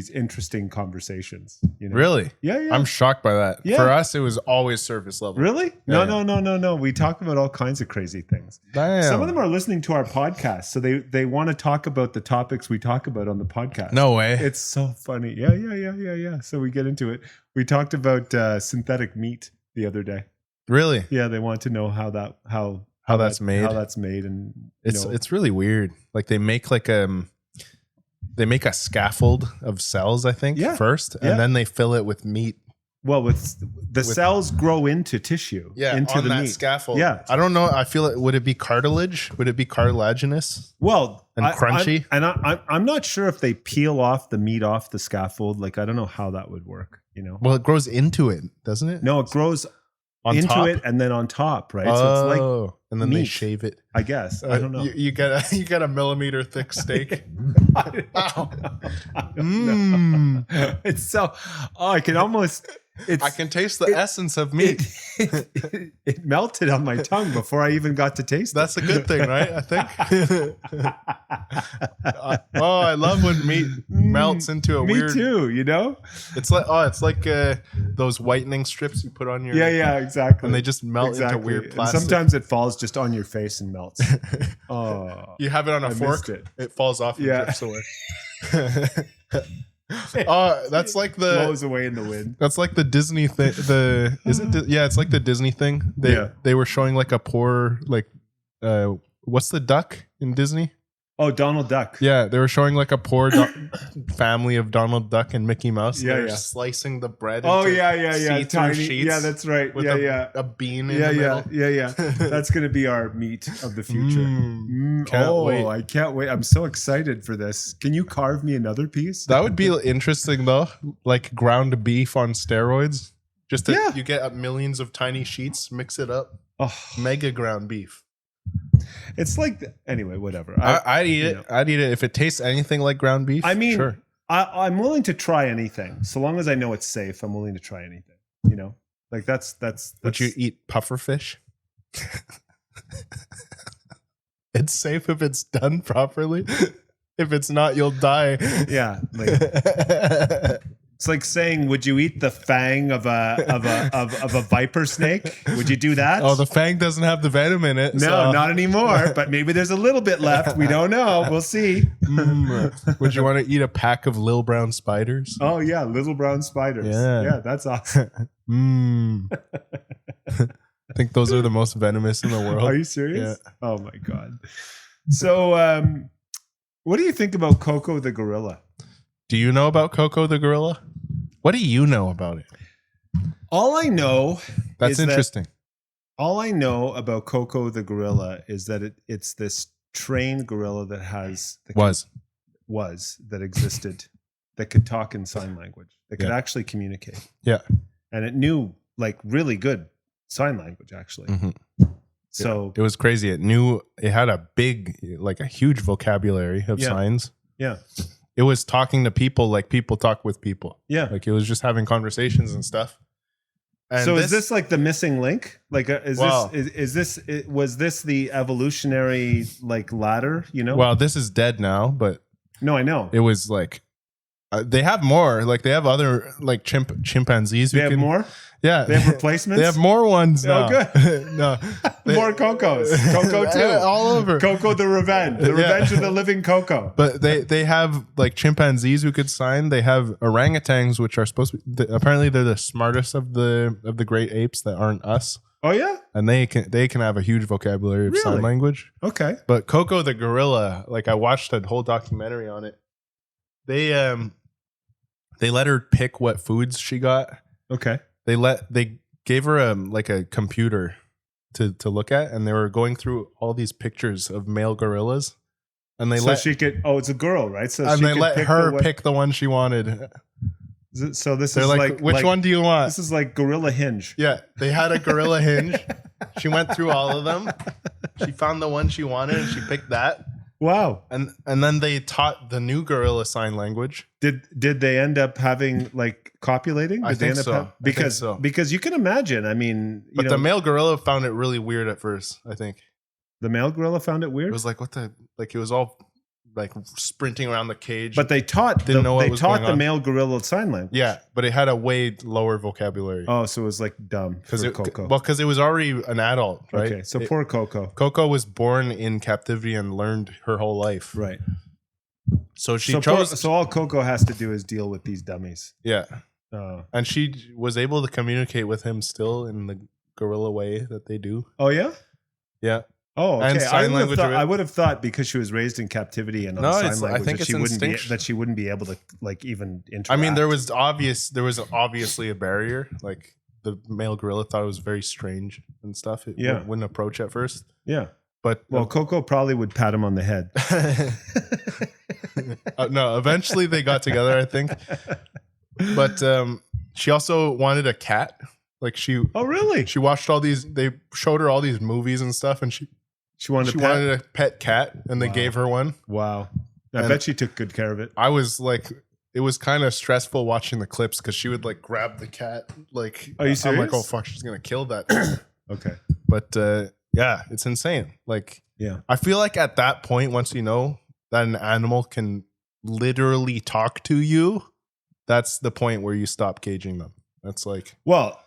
Speaker 1: interesting conversations. You know?
Speaker 2: Really?
Speaker 1: Yeah.
Speaker 2: I'm shocked by that.
Speaker 1: Yeah.
Speaker 2: For us, it was always surface level.
Speaker 1: Really? No. We talk about all kinds of crazy things.
Speaker 2: Damn.
Speaker 1: Some of them are listening to our podcast, so they want to talk about the topics we talk about on the podcast.
Speaker 2: No way.
Speaker 1: It's so funny. Yeah. So we get into it. We talked about synthetic meat the other day.
Speaker 2: Really?
Speaker 1: Yeah, they want to know how that's
Speaker 2: made.
Speaker 1: How that's made, and
Speaker 2: it's really weird. Like they make a scaffold of cells, I think, first, and then they fill it with meat
Speaker 1: Well, with cells grow into tissue. Into
Speaker 2: on
Speaker 1: the
Speaker 2: that
Speaker 1: meat.
Speaker 2: scaffold.
Speaker 1: Yeah.
Speaker 2: I don't know. I feel it. Would it be cartilage? Would it be cartilaginous?
Speaker 1: Well,
Speaker 2: and crunchy.
Speaker 1: I'm not sure if they peel off the meat off the scaffold. Like I don't know how that would work.
Speaker 2: Well, it grows into it, doesn't it?
Speaker 1: No, it grows
Speaker 2: on
Speaker 1: into
Speaker 2: top?
Speaker 1: it and then on top, right?
Speaker 2: Oh,
Speaker 1: so it's like
Speaker 2: and then
Speaker 1: meat.
Speaker 2: they shave it.
Speaker 1: I guess. I don't know.
Speaker 2: You get a millimeter thick steak.
Speaker 1: Wow. It's so. Oh, I can almost.
Speaker 2: I can taste the essence of meat.
Speaker 1: It melted on my tongue before I even got to taste
Speaker 2: That's a good thing, right? I think. I love when meat melts into a weird.
Speaker 1: Me too. You know,
Speaker 2: it's like those whitening strips you put on your.
Speaker 1: Yeah, exactly.
Speaker 2: And they just melt into weird plastic.
Speaker 1: And sometimes it falls just on your face and melts. Oh,
Speaker 2: you have it on a fork. It falls off and drips away. That's like the
Speaker 1: blows away in the wind.
Speaker 2: That's like the Disney thing. It's like the Disney thing. They were showing like a poor what's the duck in Disney?
Speaker 1: Oh, Donald Duck.
Speaker 2: Yeah, they were showing like a poor family of Donald Duck and Mickey Mouse.
Speaker 1: Yeah,
Speaker 2: they're slicing the bread.
Speaker 1: Oh
Speaker 2: into
Speaker 1: yeah, tiny
Speaker 2: sheets.
Speaker 1: Yeah, that's right.
Speaker 2: With a bean in the middle.
Speaker 1: Yeah. That's gonna be our meat of the future.
Speaker 2: Can't wait.
Speaker 1: I can't wait. I'm so excited for this. Can you carve me another piece?
Speaker 2: That would be interesting though. Like ground beef on steroids. You get millions of tiny sheets, mix it up.
Speaker 1: Oh.
Speaker 2: Mega ground beef.
Speaker 1: It's like anyway, whatever.
Speaker 2: I'd eat it. I'd eat it if it tastes anything like ground beef.
Speaker 1: I mean,
Speaker 2: sure.
Speaker 1: I'm willing to try anything, so long as I know it's safe. I'm willing to try anything. You know, like that's.
Speaker 2: Would you eat puffer fish? It's safe if it's done properly. If it's not, you'll die.
Speaker 1: Yeah. It's like saying, would you eat the fang of a viper snake? Would you do that?
Speaker 2: Oh, the fang doesn't have the venom in it.
Speaker 1: No, not anymore. But maybe there's a little bit left. We don't know. We'll see.
Speaker 2: Would you want to eat a pack of little brown spiders?
Speaker 1: Oh yeah, little brown spiders.
Speaker 2: Yeah,
Speaker 1: that's awesome.
Speaker 2: I think those are the most venomous in the world.
Speaker 1: Are you serious?
Speaker 2: Yeah.
Speaker 1: Oh my god. So, what do you think about Coco the Gorilla?
Speaker 2: Do you know about Coco the Gorilla? What do you know about it?
Speaker 1: All I know
Speaker 2: That's interesting.
Speaker 1: All I know about Coco the Gorilla is that it's this trained gorilla that that existed, that could talk in sign language, that could actually communicate.
Speaker 2: Yeah.
Speaker 1: And it knew like really good sign language actually.
Speaker 2: Mm-hmm.
Speaker 1: So
Speaker 2: it was crazy. It had a huge vocabulary of signs.
Speaker 1: Yeah.
Speaker 2: It was talking to people like people talk with people.
Speaker 1: Yeah.
Speaker 2: Like it was just having conversations and stuff. And
Speaker 1: so is this like the missing link? Like, was this the evolutionary like ladder, you know?
Speaker 2: Well, this is dead now, but
Speaker 1: no, I know.
Speaker 2: It was like, they have more, like they have other like chimpanzees.
Speaker 1: They have more?
Speaker 2: Yeah.
Speaker 1: They have replacements?
Speaker 2: They have more ones now.
Speaker 1: Oh, good.
Speaker 2: No.
Speaker 1: More Cocos. Coco 2.
Speaker 2: All over.
Speaker 1: Coco the Revenge. The Revenge of the Living Coco.
Speaker 2: But they have like chimpanzees who could sign. They have orangutans, which are supposed to be, apparently they're the smartest of the great apes that aren't us.
Speaker 1: Oh yeah?
Speaker 2: And they can have a huge vocabulary of sign language.
Speaker 1: Okay.
Speaker 2: But Coco the Gorilla, like I watched a whole documentary on it. They let her pick what foods she got.
Speaker 1: Okay.
Speaker 2: They gave her a computer to look at, and they were going through all these pictures of male gorillas, and
Speaker 1: she could. Oh, it's a girl, right? So
Speaker 2: and they let her pick the one she wanted.
Speaker 1: So this
Speaker 2: They're
Speaker 1: is
Speaker 2: like, which one do you want?
Speaker 1: This is like Gorilla Hinge.
Speaker 2: Yeah, they had a Gorilla Hinge. She went through all of them. She found the one she wanted, and she picked that.
Speaker 1: Wow.
Speaker 2: And then they taught the new gorilla sign language.
Speaker 1: Did they end up having like copulating?
Speaker 2: I think so.
Speaker 1: Because you can imagine, I mean,
Speaker 2: the male gorilla found it really weird at first, I think.
Speaker 1: The male gorilla found it weird?
Speaker 2: It was like it was all like sprinting around the cage.
Speaker 1: But they taught the male gorilla sign language.
Speaker 2: Yeah, but it had a way lower vocabulary.
Speaker 1: Oh, so it was like dumb for Coco.
Speaker 2: Well, because it was already an adult, right?
Speaker 1: Okay, so poor Coco.
Speaker 2: Coco was born in captivity and learned her whole life.
Speaker 1: Right.
Speaker 2: So she chose.
Speaker 1: So all Coco has to do is deal with these dummies.
Speaker 2: Yeah. And she was able to communicate with him still in the gorilla way that they do.
Speaker 1: Oh yeah?
Speaker 2: Yeah.
Speaker 1: Oh, okay.
Speaker 2: And sign language.
Speaker 1: I would have thought because she was raised in captivity and on sign language
Speaker 2: I think
Speaker 1: that she wouldn't be able to like even interact.
Speaker 2: I mean, there was obviously a barrier. Like the male gorilla thought it was very strange and stuff. It wouldn't approach at first.
Speaker 1: Yeah.
Speaker 2: But
Speaker 1: Coco probably would pat him on the head.
Speaker 2: No, eventually they got together, I think. But she also wanted a cat. Like
Speaker 1: Oh, really?
Speaker 2: She watched all these. They showed her all these movies and stuff, and she wanted a pet cat, and they gave her one.
Speaker 1: Wow. I bet she took good care of it.
Speaker 2: I was like, it was kind of stressful watching the clips because she would like grab the cat. Like,
Speaker 1: are you serious?
Speaker 2: I'm like, oh fuck, she's gonna kill that.
Speaker 1: Okay.
Speaker 2: But yeah, it's insane. Like,
Speaker 1: yeah,
Speaker 2: I feel like at that point, once you know that an animal can literally talk to you, that's the point where you stop caging them. That's like,
Speaker 1: well,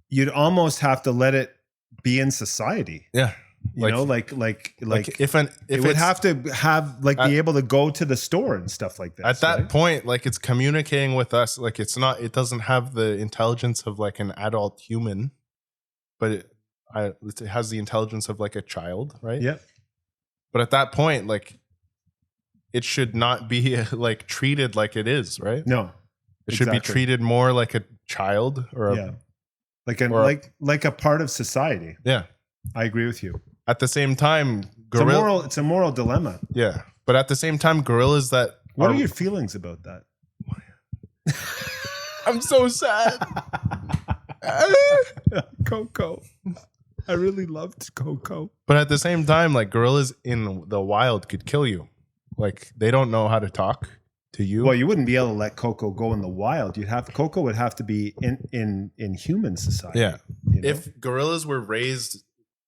Speaker 1: you'd almost have to let it be in society.
Speaker 2: Yeah.
Speaker 1: You know, like
Speaker 2: if
Speaker 1: it would have to have like be able to go to the store and stuff like that.
Speaker 2: At that point, like it's communicating with us. Like it doesn't have the intelligence of like an adult human, but it has the intelligence of like a child, right?
Speaker 1: Yeah.
Speaker 2: But at that point, like it should not be like treated like it is, right?
Speaker 1: No.
Speaker 2: It should be treated more like a child or
Speaker 1: like a part of society.
Speaker 2: Yeah.
Speaker 1: I agree with you.
Speaker 2: At the same time,
Speaker 1: it's a moral dilemma.
Speaker 2: Yeah. But at the same time, gorillas that
Speaker 1: What are your feelings about that?
Speaker 2: I'm so sad.
Speaker 1: Coco. I really loved Coco.
Speaker 2: But at the same time, like gorillas in the wild could kill you. Like they don't know how to talk to you.
Speaker 1: Well, you wouldn't be able to let Coco go in the wild. Coco would have to be in human society.
Speaker 2: Yeah.
Speaker 1: You know?
Speaker 2: If gorillas were raised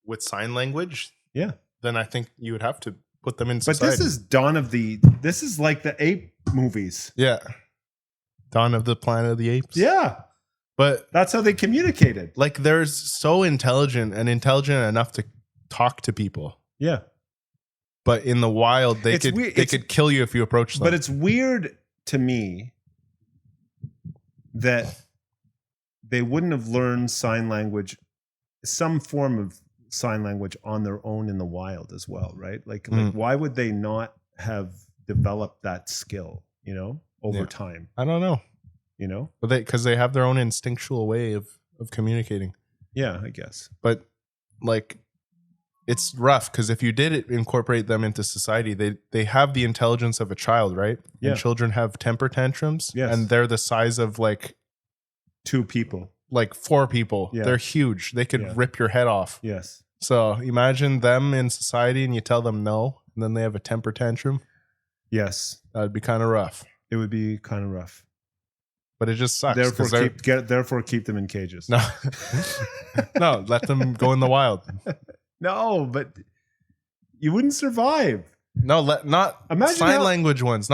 Speaker 2: with sign language,
Speaker 1: yeah,
Speaker 2: then I think you would have to put them in society.
Speaker 1: But this is like the ape movies.
Speaker 2: Yeah. Dawn of the Planet of the Apes.
Speaker 1: Yeah.
Speaker 2: But
Speaker 1: that's how they communicated.
Speaker 2: Like they're so intelligent enough to talk to people.
Speaker 1: Yeah.
Speaker 2: But in the wild, they could kill you if you approach them.
Speaker 1: But it's weird to me that they wouldn't have learned sign language, some form of sign language on their own in the wild as well, right? Like why would they not have developed that skill, over time?
Speaker 2: I don't know. But because they have their own instinctual way of communicating.
Speaker 1: Yeah, I guess.
Speaker 2: But like it's rough because if you did incorporate them into society, they have the intelligence of a child, right?
Speaker 1: Yeah.
Speaker 2: And children have temper tantrums.
Speaker 1: Yes.
Speaker 2: And they're the size of like
Speaker 1: 2 people.
Speaker 2: Like 4 people. Yeah. They're huge. They could rip your head off.
Speaker 1: Yes.
Speaker 2: So imagine them in society and you tell them no, and then they have a temper tantrum.
Speaker 1: Yes.
Speaker 2: That'd be kind of rough.
Speaker 1: It would be kind of rough.
Speaker 2: But it just sucks.
Speaker 1: Therefore keep them in cages.
Speaker 2: No. No, let them go in the wild.
Speaker 1: No, but you wouldn't survive.
Speaker 2: No, not sign language ones.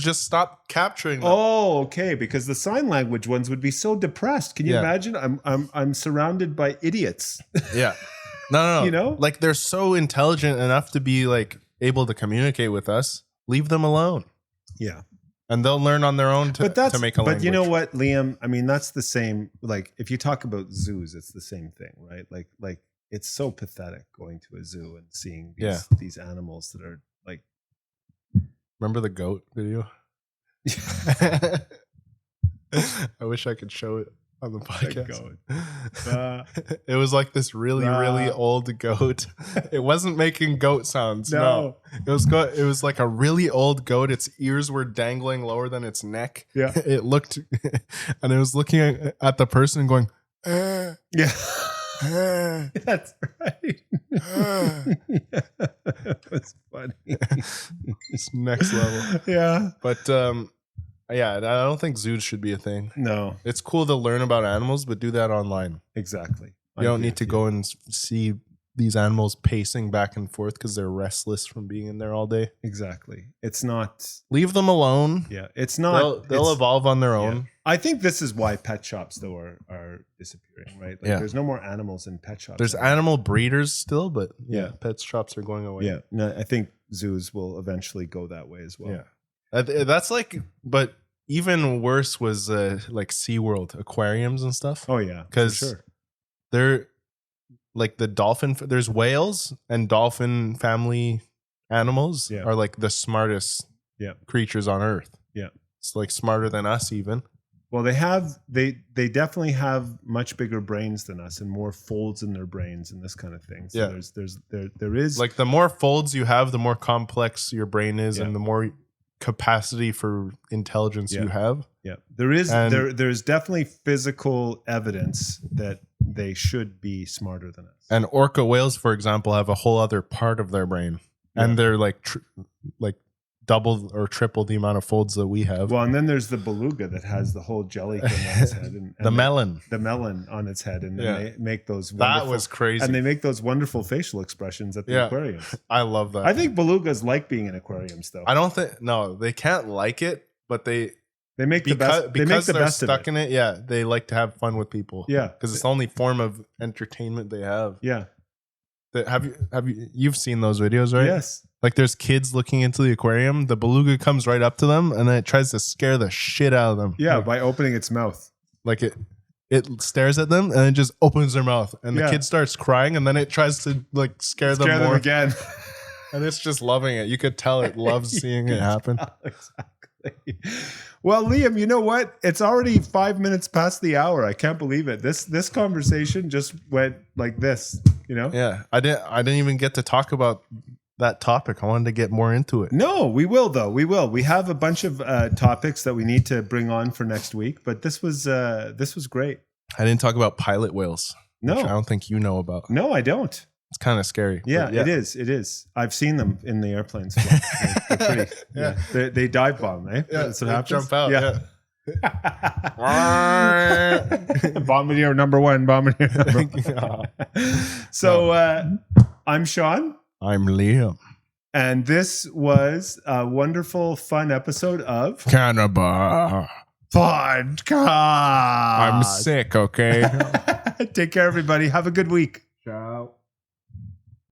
Speaker 2: Just stop capturing them.
Speaker 1: Oh, okay. Because the sign language ones would be so depressed. Can you imagine? I'm surrounded by idiots.
Speaker 2: Yeah. No. Like they're so intelligent enough to be like able to communicate with us. Leave them alone.
Speaker 1: Yeah.
Speaker 2: And they'll learn on their own to make a language.
Speaker 1: But you know what, Liam? I mean, that's the same. Like if you talk about zoos, it's the same thing, right? Like it's so pathetic going to a zoo and seeing these animals that are like.
Speaker 2: Remember the goat video? I wish I could show it on the podcast. It was like this really old goat. It wasn't making goat sounds. No. It was like a really old goat. Its ears were dangling lower than its neck.
Speaker 1: Yeah.
Speaker 2: It looked, and it was looking at the person and going,
Speaker 1: yeah. That's right. That's funny.
Speaker 2: It's next level.
Speaker 1: Yeah.
Speaker 2: But yeah, I don't think zoos should be a thing.
Speaker 1: No.
Speaker 2: It's cool to learn about animals, but do that online.
Speaker 1: Exactly.
Speaker 2: You don't need to go and see these animals pacing back and forth because they're restless from being in there all day.
Speaker 1: Exactly. It's not.
Speaker 2: Leave them alone.
Speaker 1: Yeah. It's not.
Speaker 2: They'll evolve on their own.
Speaker 1: Yeah. I think this is why pet shops, though, are disappearing, right? Like, there's no more animals in pet shops.
Speaker 2: There's animal breeders still, but pet shops are going away.
Speaker 1: Yeah. No, I think zoos will eventually go that way as well.
Speaker 2: Yeah. That's like, but even worse was like SeaWorld aquariums and stuff.
Speaker 1: Oh, yeah.
Speaker 2: Because they're like the dolphin. There's whales and dolphin family animals are like the smartest creatures on Earth. Yeah, it's like smarter than us even.
Speaker 1: Well, they definitely have much bigger brains than us and more folds in their brains and this kind of thing. So there is
Speaker 2: like the more folds you have, the more complex your brain is, and the more capacity for intelligence you have.
Speaker 1: Yeah, there's definitely physical evidence that they should be smarter than us.
Speaker 2: And orca whales, for example, have a whole other part of their brain, and they're like double or triple the amount of folds that we have.
Speaker 1: Well, and then there's the beluga that has the whole jelly thing on its head, and
Speaker 2: the melon
Speaker 1: on its head, and then they make those.
Speaker 2: That was crazy,
Speaker 1: and they make those wonderful facial expressions at the aquariums.
Speaker 2: I love that.
Speaker 1: I think belugas like being in aquariums, though.
Speaker 2: I don't think they can't like it, but they
Speaker 1: make the best
Speaker 2: because they're stuck in it. Yeah, they like to have fun with people.
Speaker 1: Yeah,
Speaker 2: because it's the only form of entertainment they have.
Speaker 1: Yeah.
Speaker 2: You've seen those videos, right?
Speaker 1: Yes.
Speaker 2: Like there's kids looking into the aquarium. The beluga comes right up to them and then it tries to scare the shit out of them.
Speaker 1: Yeah, by opening its mouth.
Speaker 2: Like it stares at them and it just opens their mouth and the kid starts crying and then it tries to like scare them more
Speaker 1: again.
Speaker 2: And it's just loving it. You could tell it loves seeing it happen.
Speaker 1: Exactly. Well, Liam, you know what? It's already 5 minutes past the hour. I can't believe it. This conversation just went like this, you know?
Speaker 2: Yeah. I didn't even get to talk about that topic. I wanted to get more into it.
Speaker 1: No, we will though. We will. We have a bunch of topics that we need to bring on for next week, but this was great.
Speaker 2: I didn't talk about pilot whales.
Speaker 1: No.
Speaker 2: Which I don't think you know about.
Speaker 1: No, I don't.
Speaker 2: It's kind of scary.
Speaker 1: Yeah, it is. It is. I've seen them in the airplanes. They're pretty. They dive bomb, eh?
Speaker 2: Yeah,
Speaker 1: that's what happens.
Speaker 2: Jump out. Yeah.
Speaker 1: Bombardier number one. Bombardier number one. So I'm Sean.
Speaker 2: I'm Liam.
Speaker 1: And this was a wonderful, fun episode of
Speaker 2: Cannabis
Speaker 1: Podcast.
Speaker 2: I'm sick, okay?
Speaker 1: Take care, everybody. Have a good week.